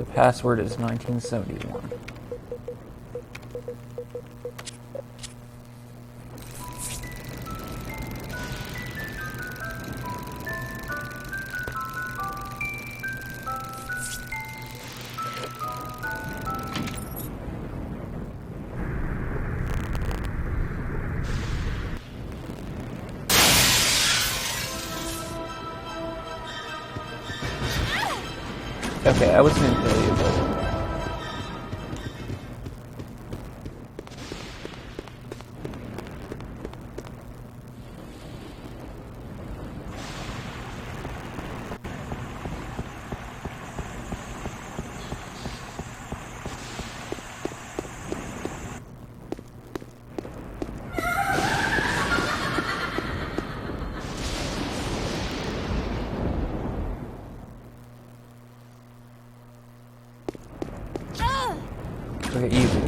The password is 1971. Okay, I wasn't gonna kill you, but... Okay, easy.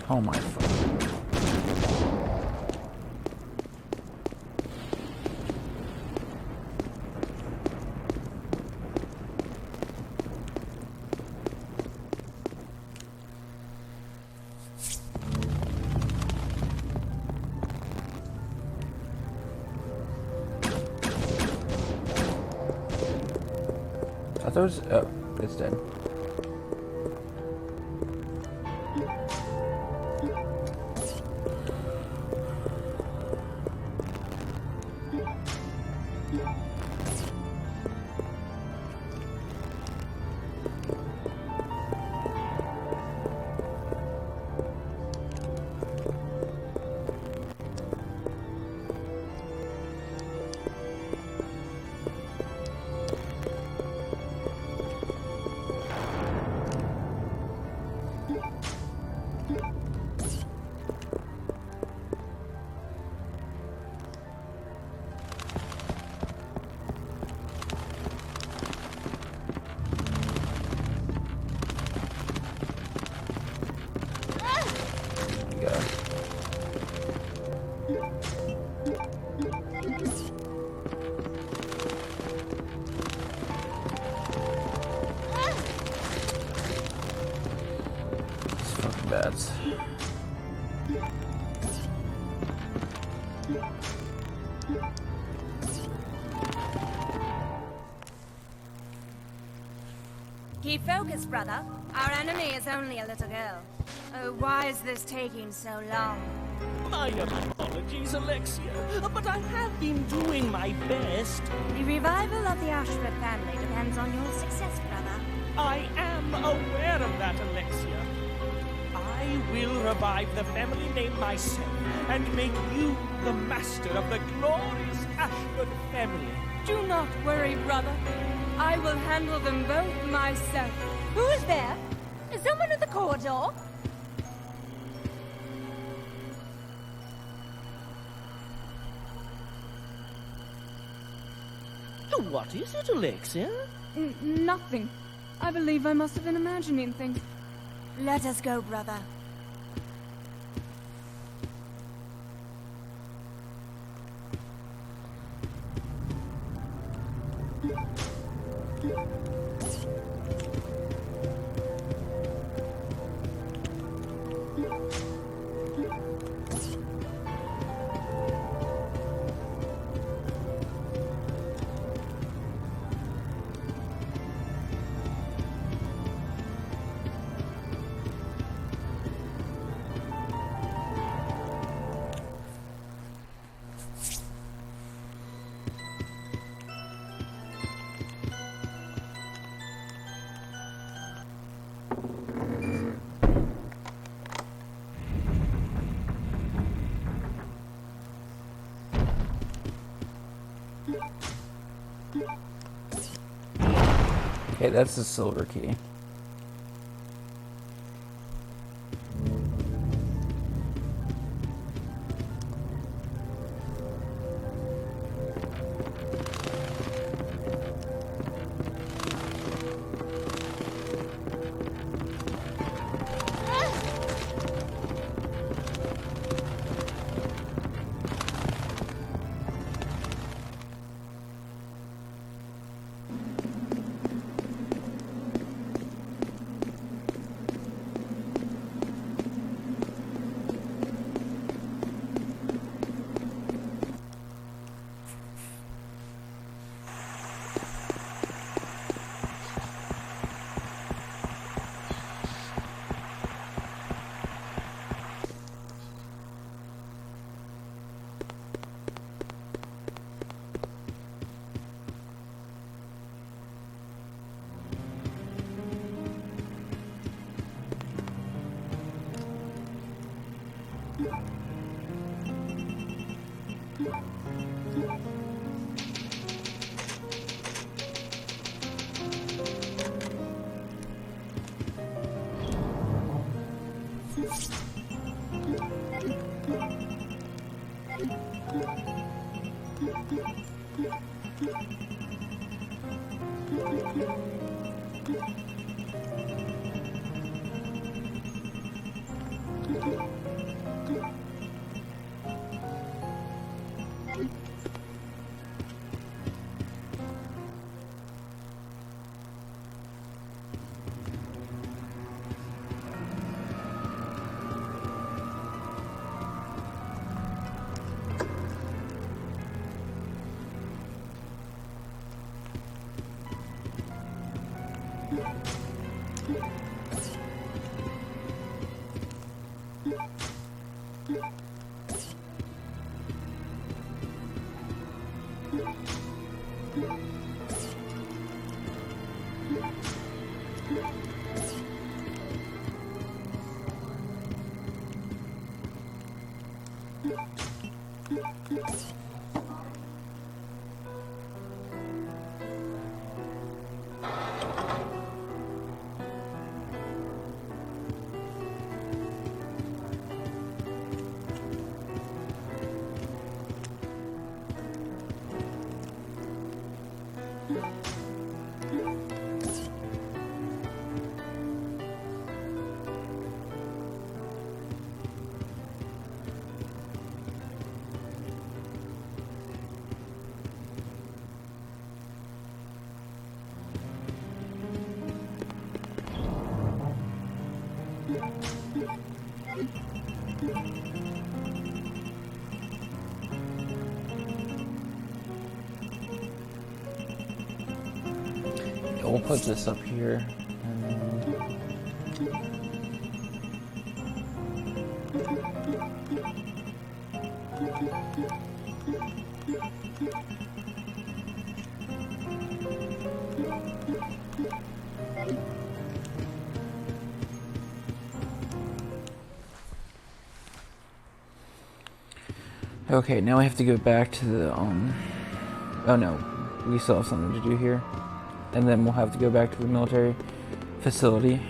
Oh my fuck. I thought it was... oh, it's dead. Bats. Keep focused, brother. Our enemy is only a little girl. Oh, why is this taking so long? My apologies, Alexia, but I have been doing my best. The revival of the Ashford family depends on your success, brother. I am aware of that, Alexia. I will revive the family name myself and make you the master of the glorious Ashford family. Do not worry, brother. I will handle them both myself. Who is there? Is someone at the corridor? What is it, Alexia? Nothing. I believe I must have been imagining things. Let us go, brother. Okay, that's the silver key. We'll put this up here, and then... Okay, now we have to go back to the, oh no, we still have something to do here. And then we'll have to go back to the military facility.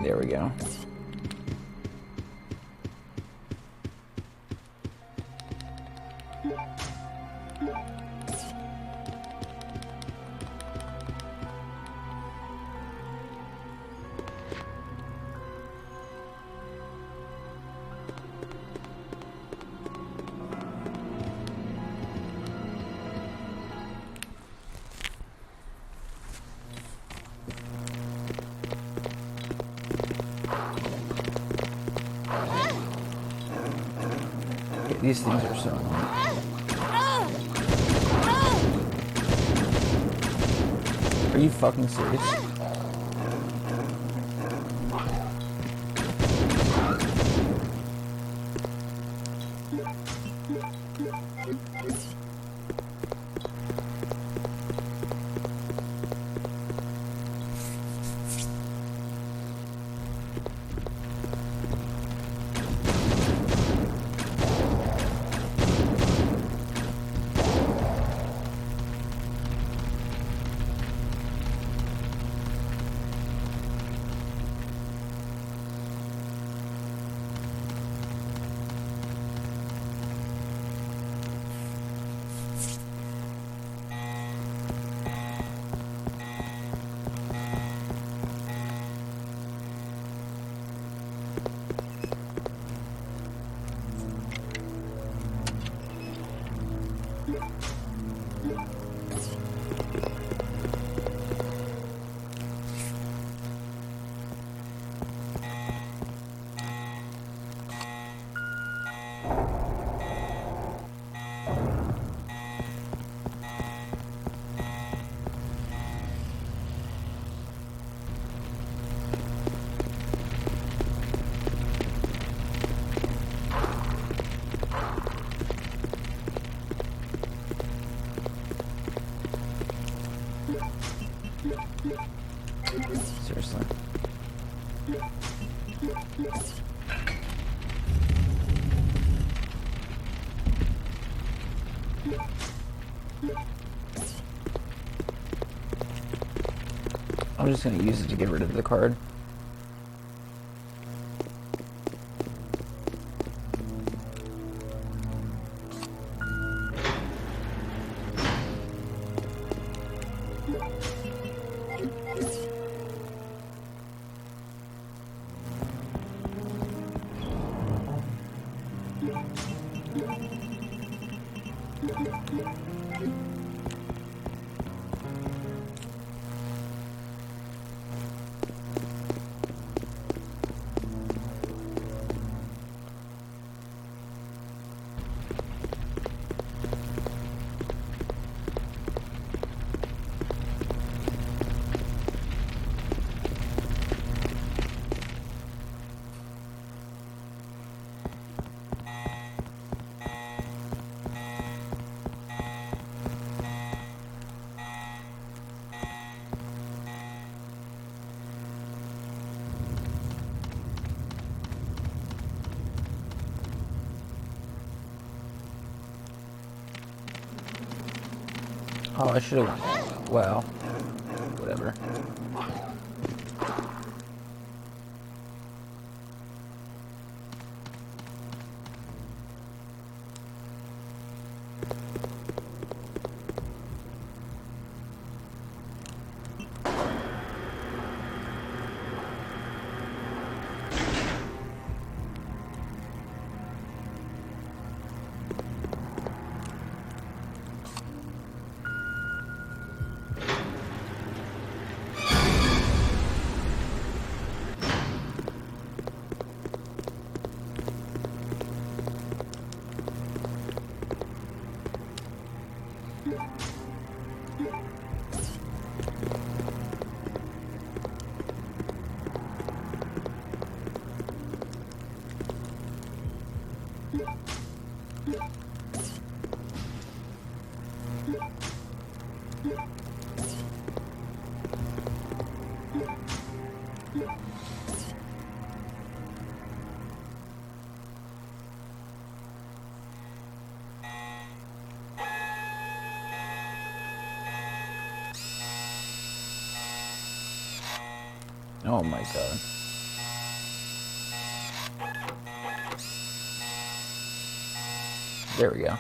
There we go. These things are so annoying. Are you fucking serious? seriously. I'm just gonna use it to get rid of the card. Oh, I should have. Well, whatever. Oh my god. There we go.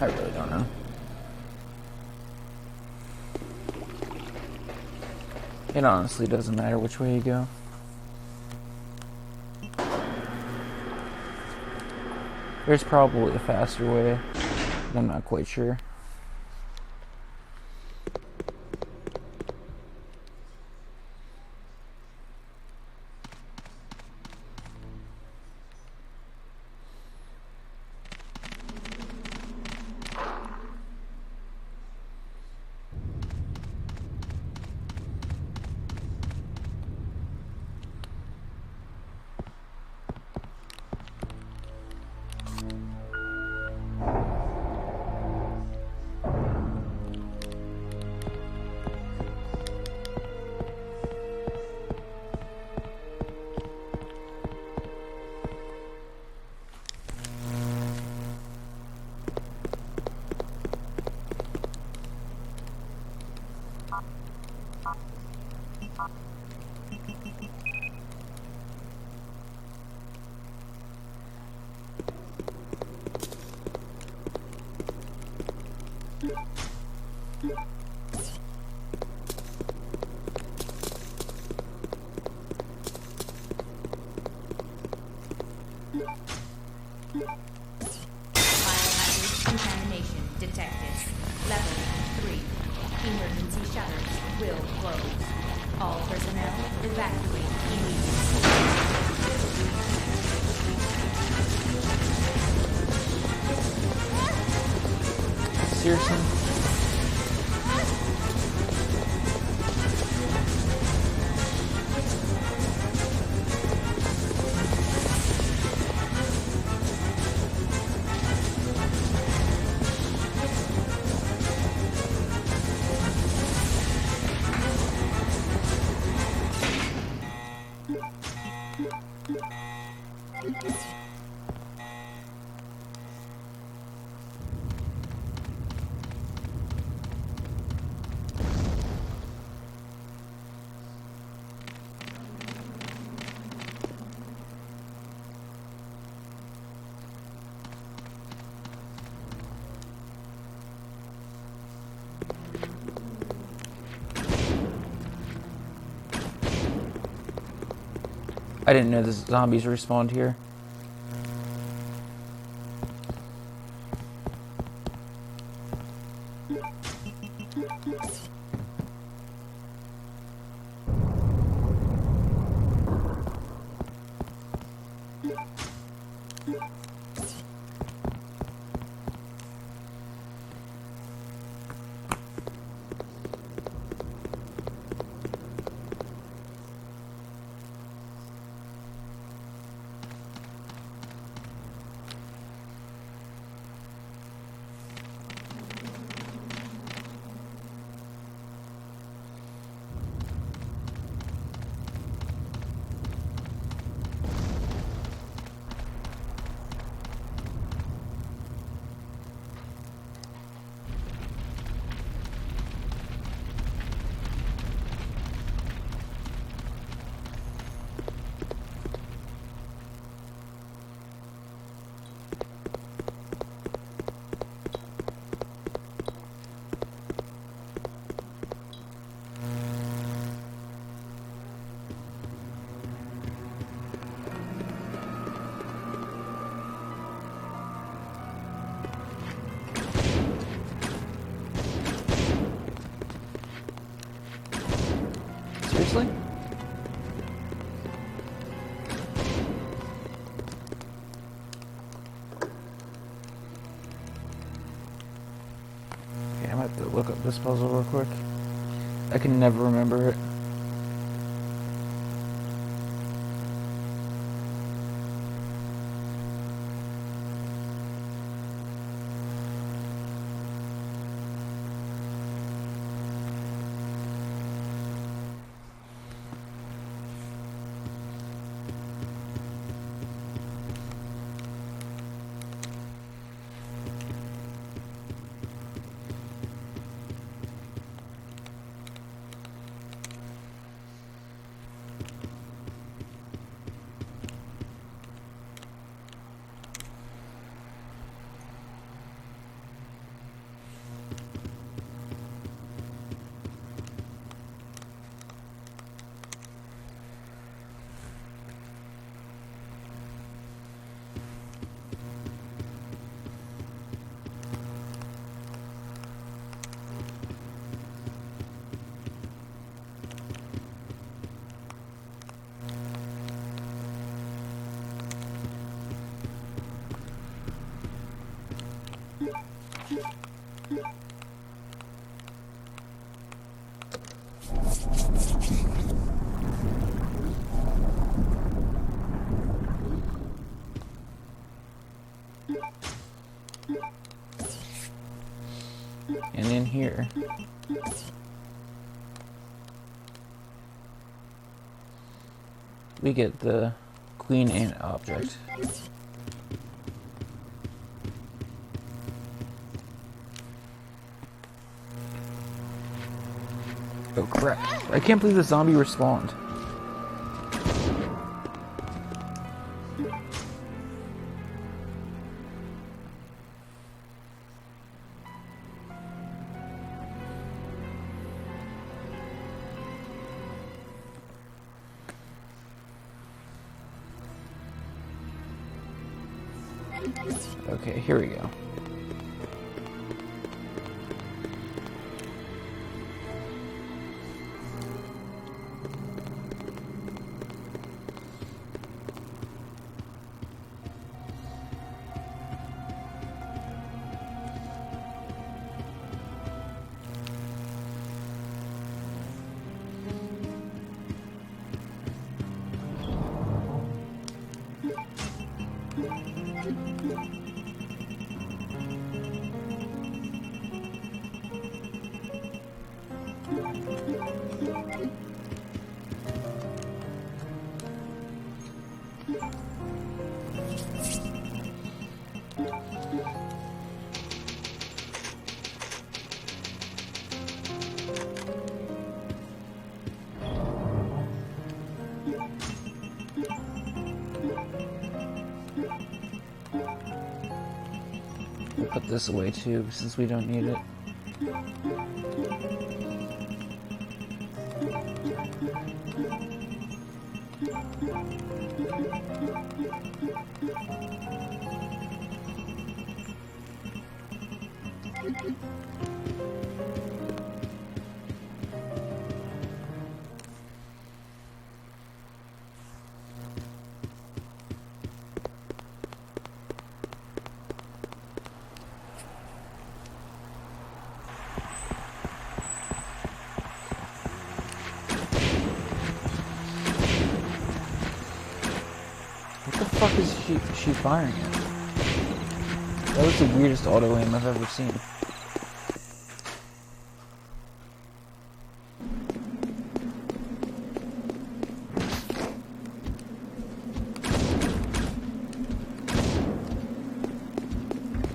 I really don't know. It honestly doesn't matter which way you go. There's probably a faster way, but I'm not quite sure. Biohazard contamination detected. Level 3. Emergency shutters will close. All personnel evacuate immediately. Seriously? I didn't know the zombies respawned here. Seriously? Okay, I might have to look up this puzzle real quick. I can never remember it. And in here, we get the Queen Ant object. Oh crap. I can't believe the zombie respawned. Okay, here we go. We'll put this away too, since we don't need it. What the fuck is she firing at? That was the weirdest auto aim I've ever seen.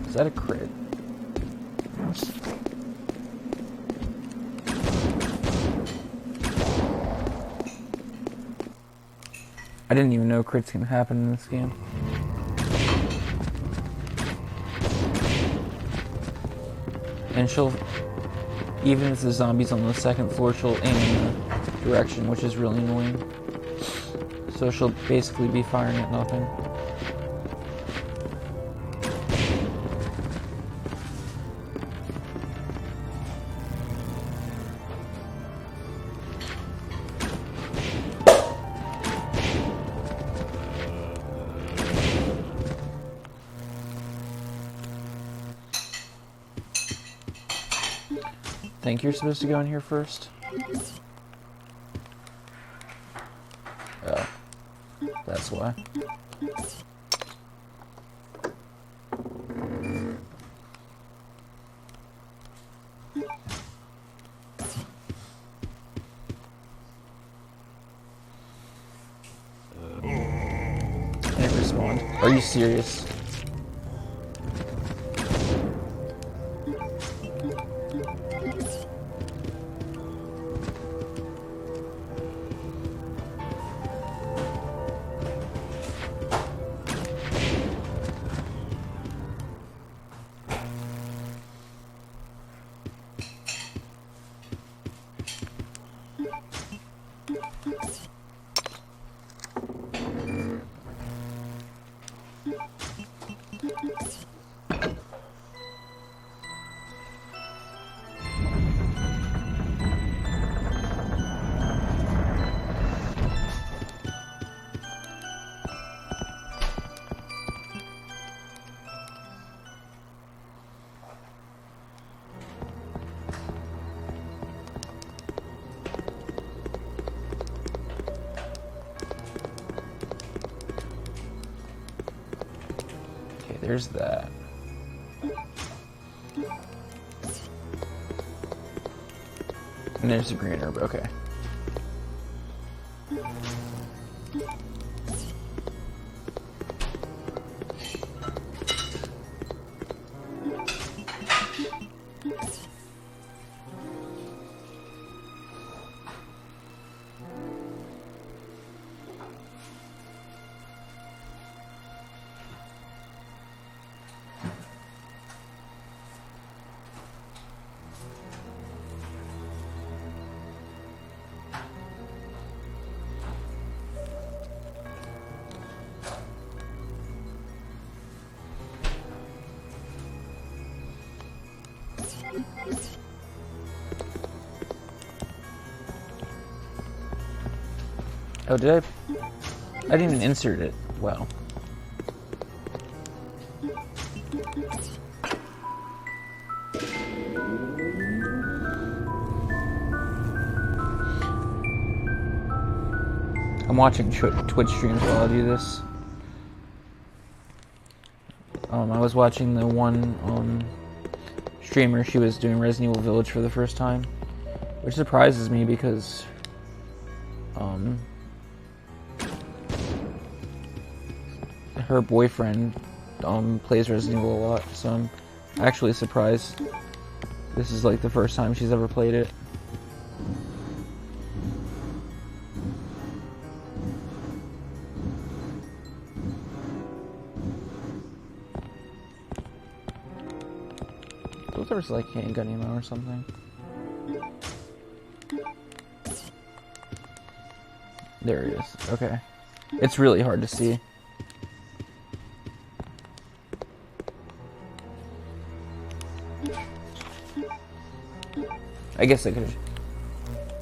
Is that a crit? I didn't even know crits can happen in this game. And she'll, even if the zombie's on the second floor, she'll aim in the direction, which is really annoying. So she'll basically be firing at nothing. Think you're supposed to go in here first? Oh. That's why. And it respawned. Are you serious? There's that. And there's a green herb, okay. Oh, did I didn't even insert it. Wow. I'm watching Twitch streams while I do this. I was watching the one streamer. She was doing Resident Evil Village for the first time, which surprises me because her boyfriend plays Resident Evil a lot, so I'm actually surprised. This is like the first time she's ever played it. Those are like handgun ammo or something. There it is. Okay. It's really hard to see. I guess I could.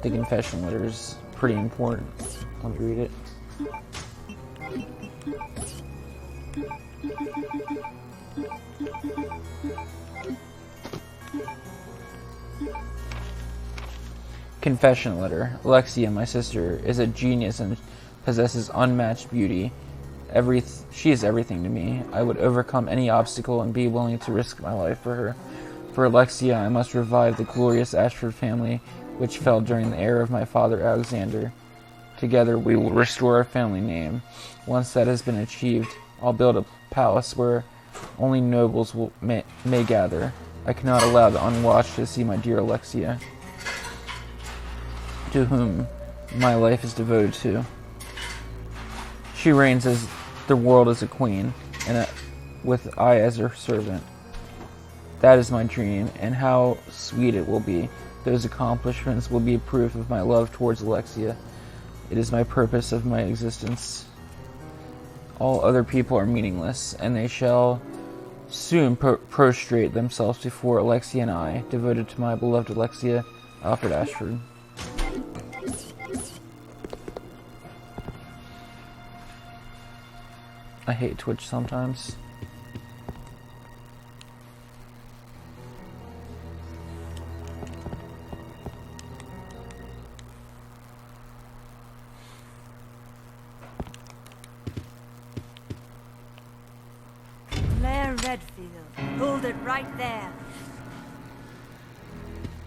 The confession letter is pretty important. Let me read it. Confession letter. Alexia, my sister, is a genius and possesses unmatched beauty. She is everything to me. I would overcome any obstacle and be willing to risk my life for her. For Alexia, I must revive the glorious Ashford family, which fell during the era of my father Alexander. Together we will restore our family name. Once that has been achieved, I'll build a palace where only nobles may gather. I cannot allow the unwatched to see my dear Alexia, to whom my life is devoted to. She reigns as the world as a queen, and with I as her servant. That is my dream, and how sweet it will be. Those accomplishments will be proof of my love towards Alexia. It is my purpose of my existence. All other people are meaningless, and they shall soon prostrate themselves before Alexia and I, devoted to my beloved Alexia, Alfred Ashford. I hate Twitch sometimes. Claire Redfield, hold it right there.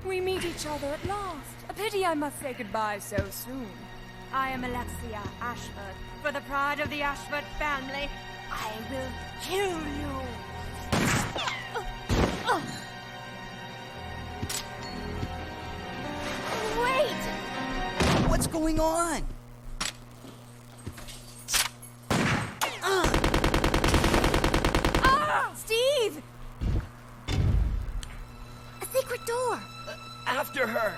We meet each other at last. A pity I must say goodbye so soon. I am Alexia Ashford. For the pride of the Ashford family, I will kill you. Wait! What's going on? Steve! A secret door! After her!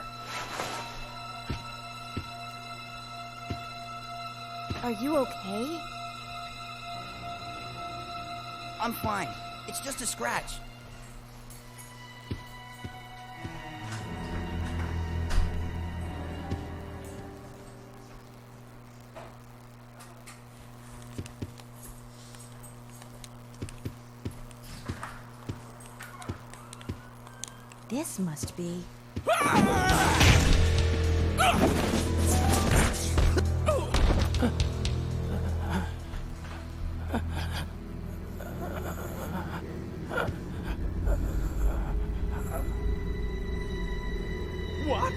Are you okay? I'm fine. It's just a scratch. This must be... What?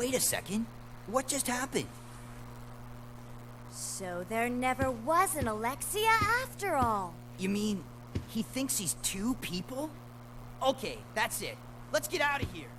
Wait a second. What just happened? So there never was an Alexia after all. You mean he thinks he's two people? Okay, that's it. Let's get out of here.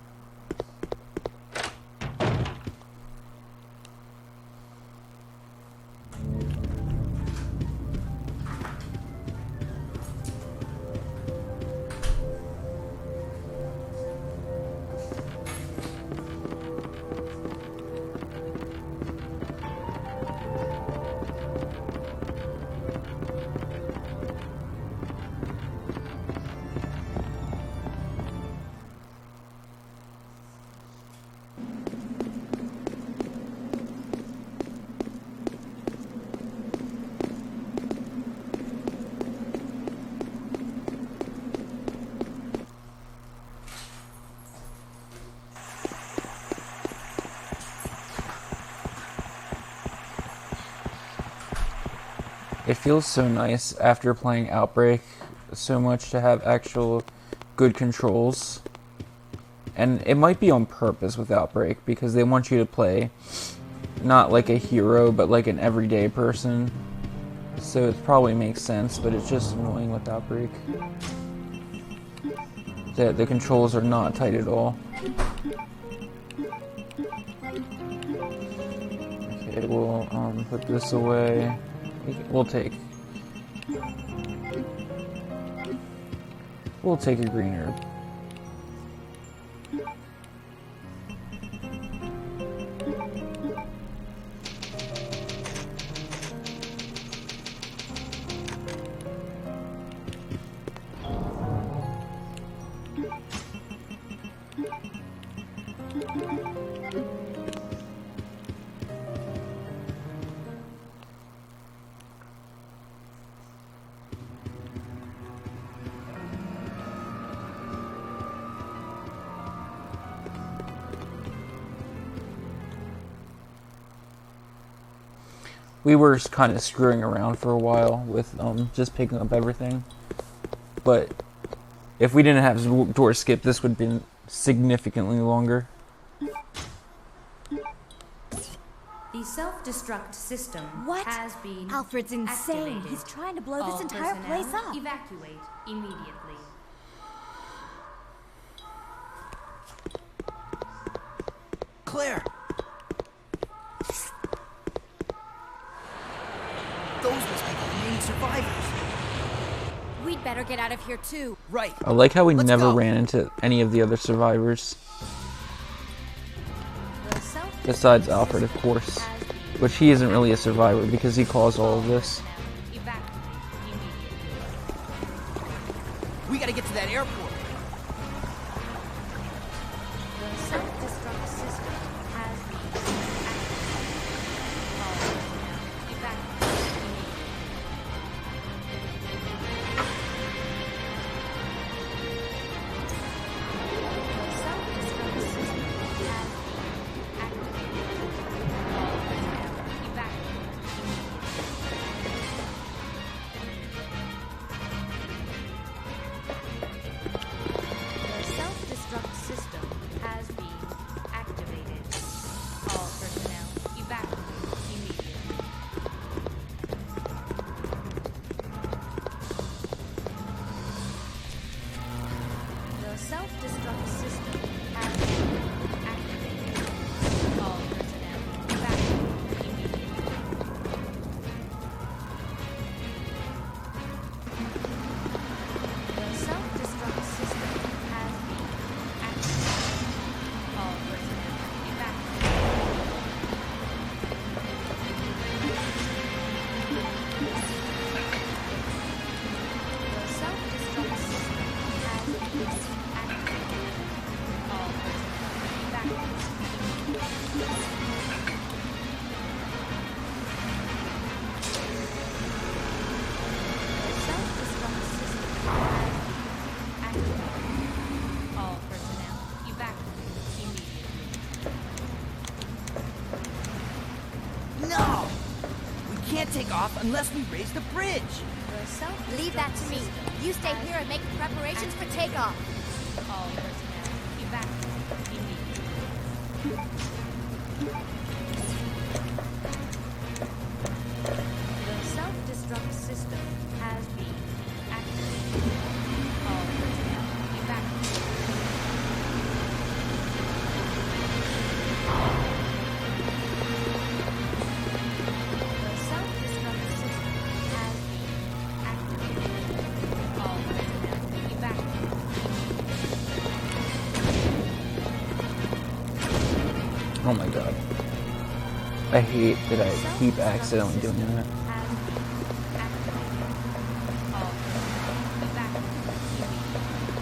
It feels so nice after playing Outbreak so much to have actual good controls. And it might be on purpose with Outbreak because they want you to play not like a hero but like an everyday person. So it probably makes sense, but it's just annoying with Outbreak. That the controls are not tight at all. Okay, we'll put this away. We'll take a green herb. We were kind of screwing around for a while with just picking up everything. But if we didn't have Doorskip, this would have been significantly longer. The self-destruct system What? has been Alfred's insane. activated. He's trying to blow All this entire personnel place up. Evacuate immediately. Claire! Those must be the remaining survivors. We'd better get out of here too. Right. I like how we Let's never go. ran into any of the other survivors. The self-destruct Besides Alfred, of course. system has been Which he isn't really a survivor because he caused all of this. evacuate immediately. We gotta get to that airport. The self-destruct system has been activated. All personnel evacuate immediately. The self-destruct system has been activated. All personnel evacuate immediately. The self-destruct system has been activated. All personnel evacuate immediately. The self-destruct system has been activated. All personnel evacuate immediately. The self-destruct system has been activated. All personnel evacuate. The self-destruct system has been activated. All personnel evacuate. The self-destruct system has been activated. All personnel evacuate immediately. No! We can't take off unless we raise the bridge. The self-destruct Leave that to me. system You stay has here and make preparations for takeoff. all personnel evacuate immediately. The self-destruct system has been activated. All personnel evacuated. The self-destruct system has been activated. All personnel evacuated. Oh my god. I hate that I keep accidentally doing that. Has been activated. All personnel evacuated immediately.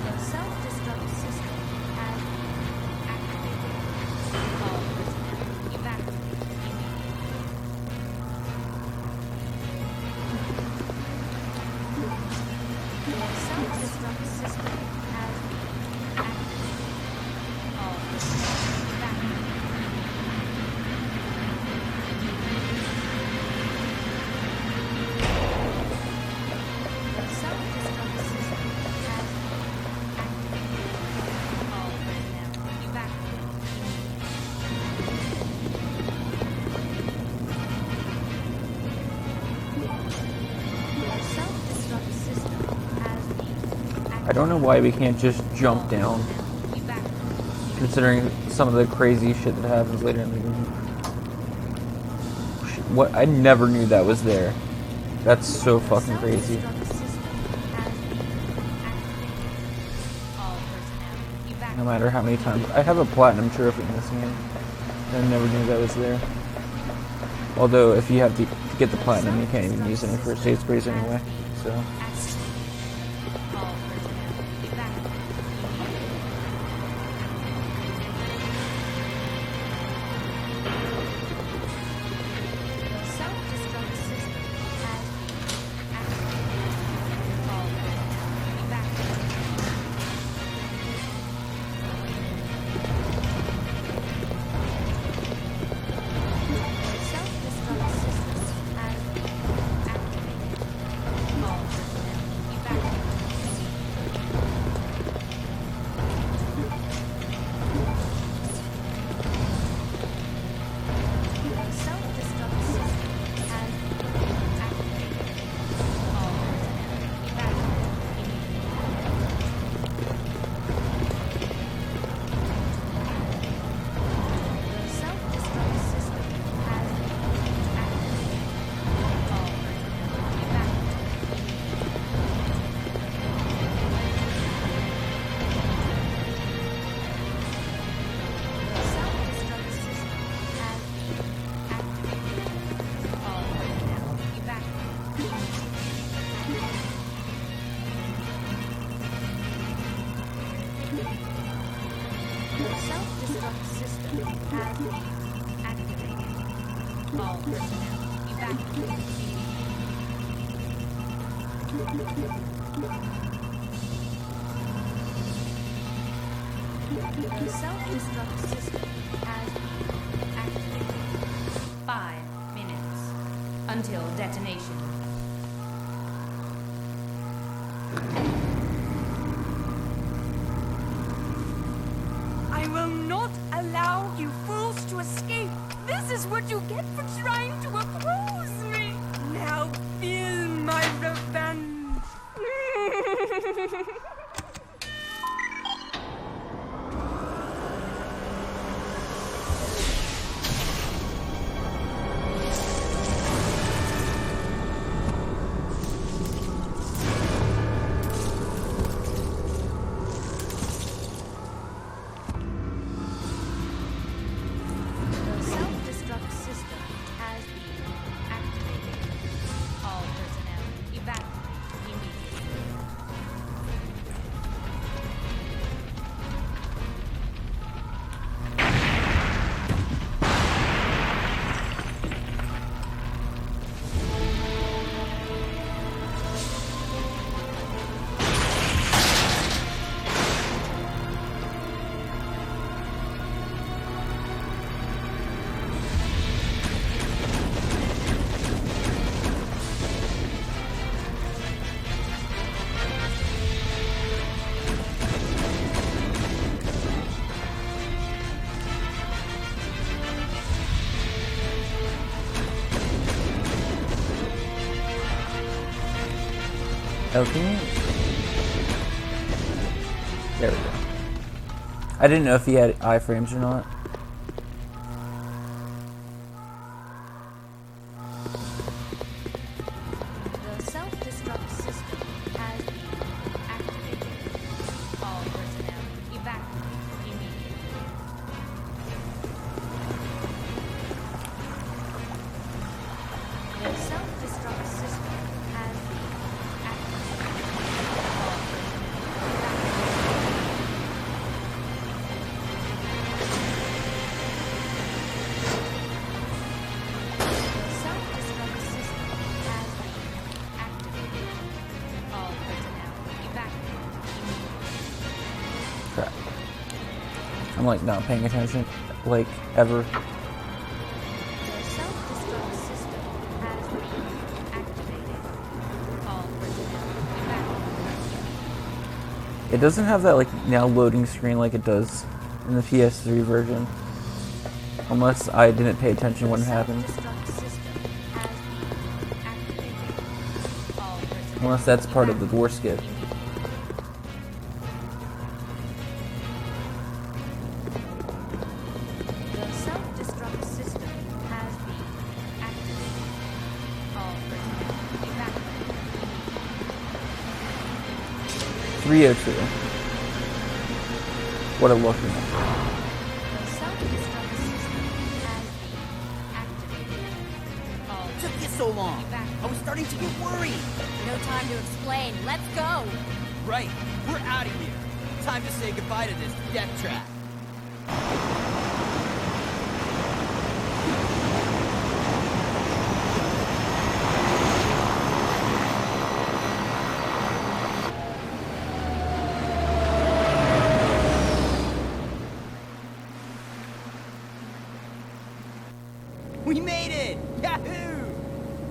The self-destruct system has been activated. All personnel evacuated immediately. The self-destruct system has been activated. All personnel evacuated. The self-destruct system has been activated. All personnel evacuated immediately. The self-destruct system has been activated. I don't know why we can't just jump down, considering some of the crazy shit that happens later in the game. What? I never knew that was there. That's so fucking crazy. No matter how many times. I have a platinum trophy in this game. I never knew that was there. Although, if you have to get the platinum, you can't even use any first aid sprays anyway. So. Self-destruct system has been activated. All personnel evacuated immediately. The self-destruct system has been activated. 5 minutes until detonation. I will not allow you fools to escape. This is what you get for trying to oppose me. Now feel my revenge. Oh, can you? There we go. I didn't know if he had iframes or not. The self-destruct system has been activated. All personnel evacuate immediately. The self-destruct system has been activated. All Crap. I'm like not paying attention, like ever. The self-destruct system has been activated. All personnel evacuate. It doesn't have that like now loading screen like it does in the PS3 version. Unless I didn't pay attention when it happened. Self-destruct system has been activated. All personnel Unless that's part of the Doorskip. The self-destruct system has been activated. All personnel evacuate. 302. What a lucky number. The self-destruct system has been activated. All Took you so long. I was starting to get worried. No time to explain. Let's go. Right, we're out of here. Time to say goodbye to this death trap. We made it! Yahoo!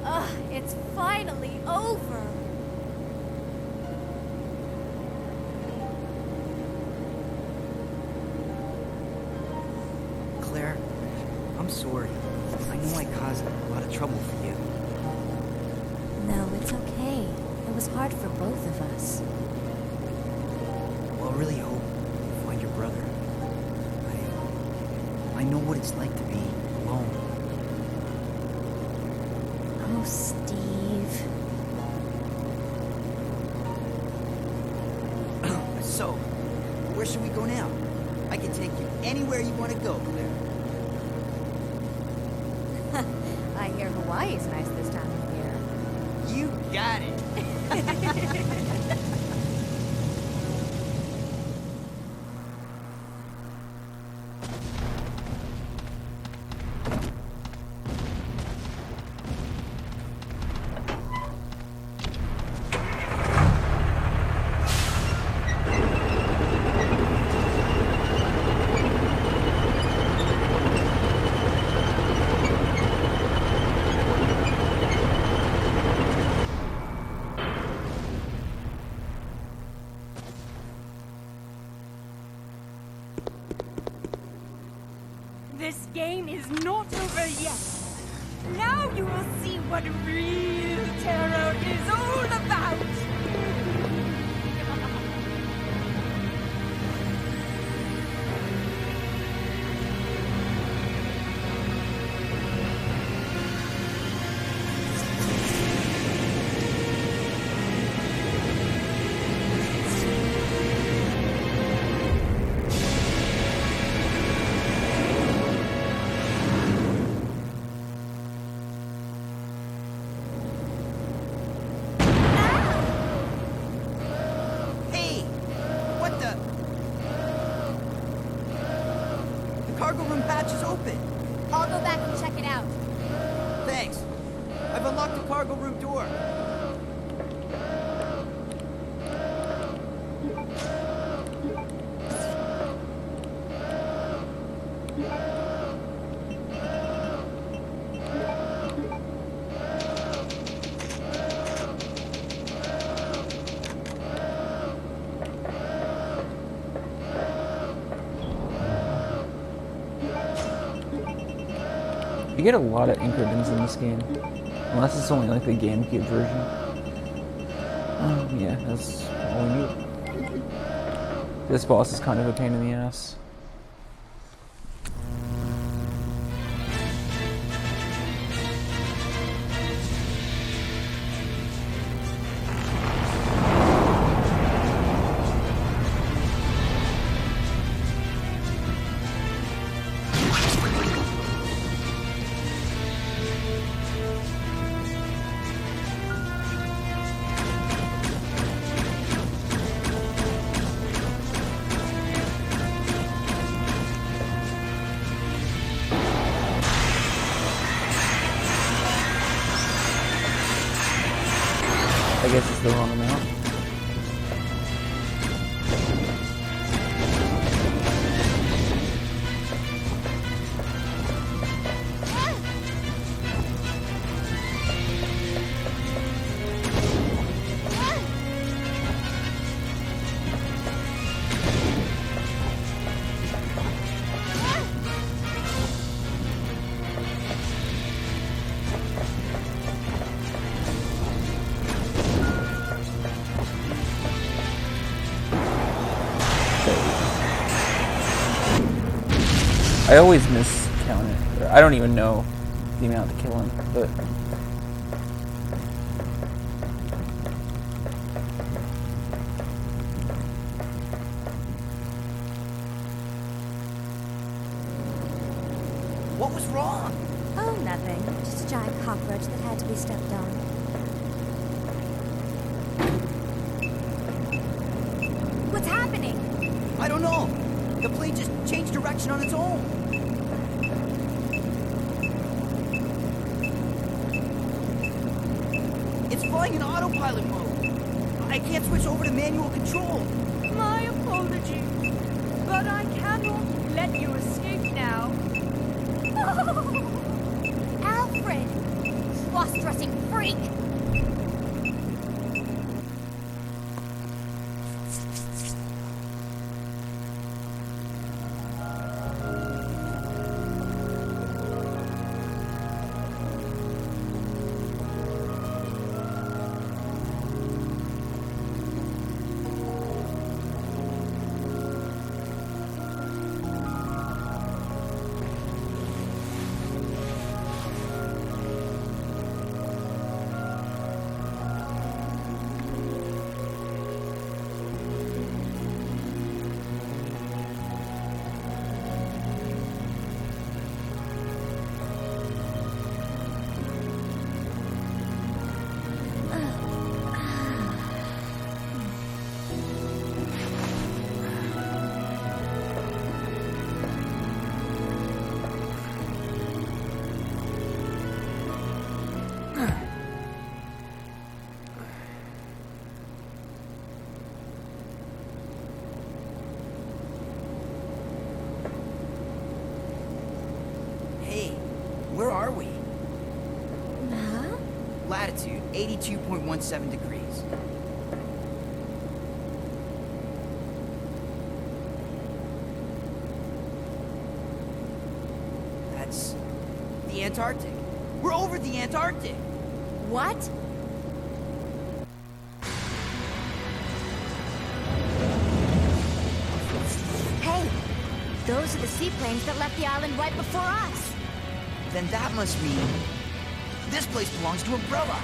Ugh, it's finally over. Claire, I'm sorry. I know I caused a lot of trouble for you. No, it's okay. It was hard for both of us. Well, I really hope you find your brother. I know what it's like to be alone. Oh, Steve. So, where should we go now? I can take you anywhere you want to go, Claire. I hear Hawaii's nice this time of year. You got it. This game is not over yet. Now you will see what real terror is all about. Hey! What the? The cargo room hatch is open. I'll go back and check it out. Thanks. I've unlocked the cargo room door. You get a lot of ink ribbons in this game. Unless it's only like the Gamecube version. Yeah, that's all we need. This boss is kind of a pain in the ass. I guess it's the wrong amount. I always miscount it. I don't even know the amount to kill him, but What was wrong? Oh, nothing. Just a giant cockroach that had to be stepped on. What's happening? I don't know. The plane just changed direction on its own. It's flying in autopilot mode. I can't switch over to manual control. My apologies, but I cannot let you escape now. Alfred! Cross-dressing freak! Where are we? Huh? Latitude, 82.17 degrees. That's the Antarctic. We're over the Antarctic. What? Hey, those are the seaplanes that left the island right before us. Then that must mean this place belongs to Umbrella.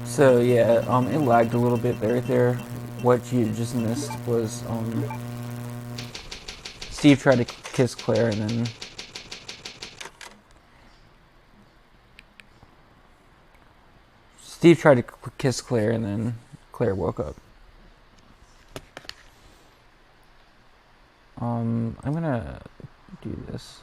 so yeah, it lagged a little bit right there. What you just missed was Steve tried to kiss Claire and then Claire woke up. I'm gonna do this.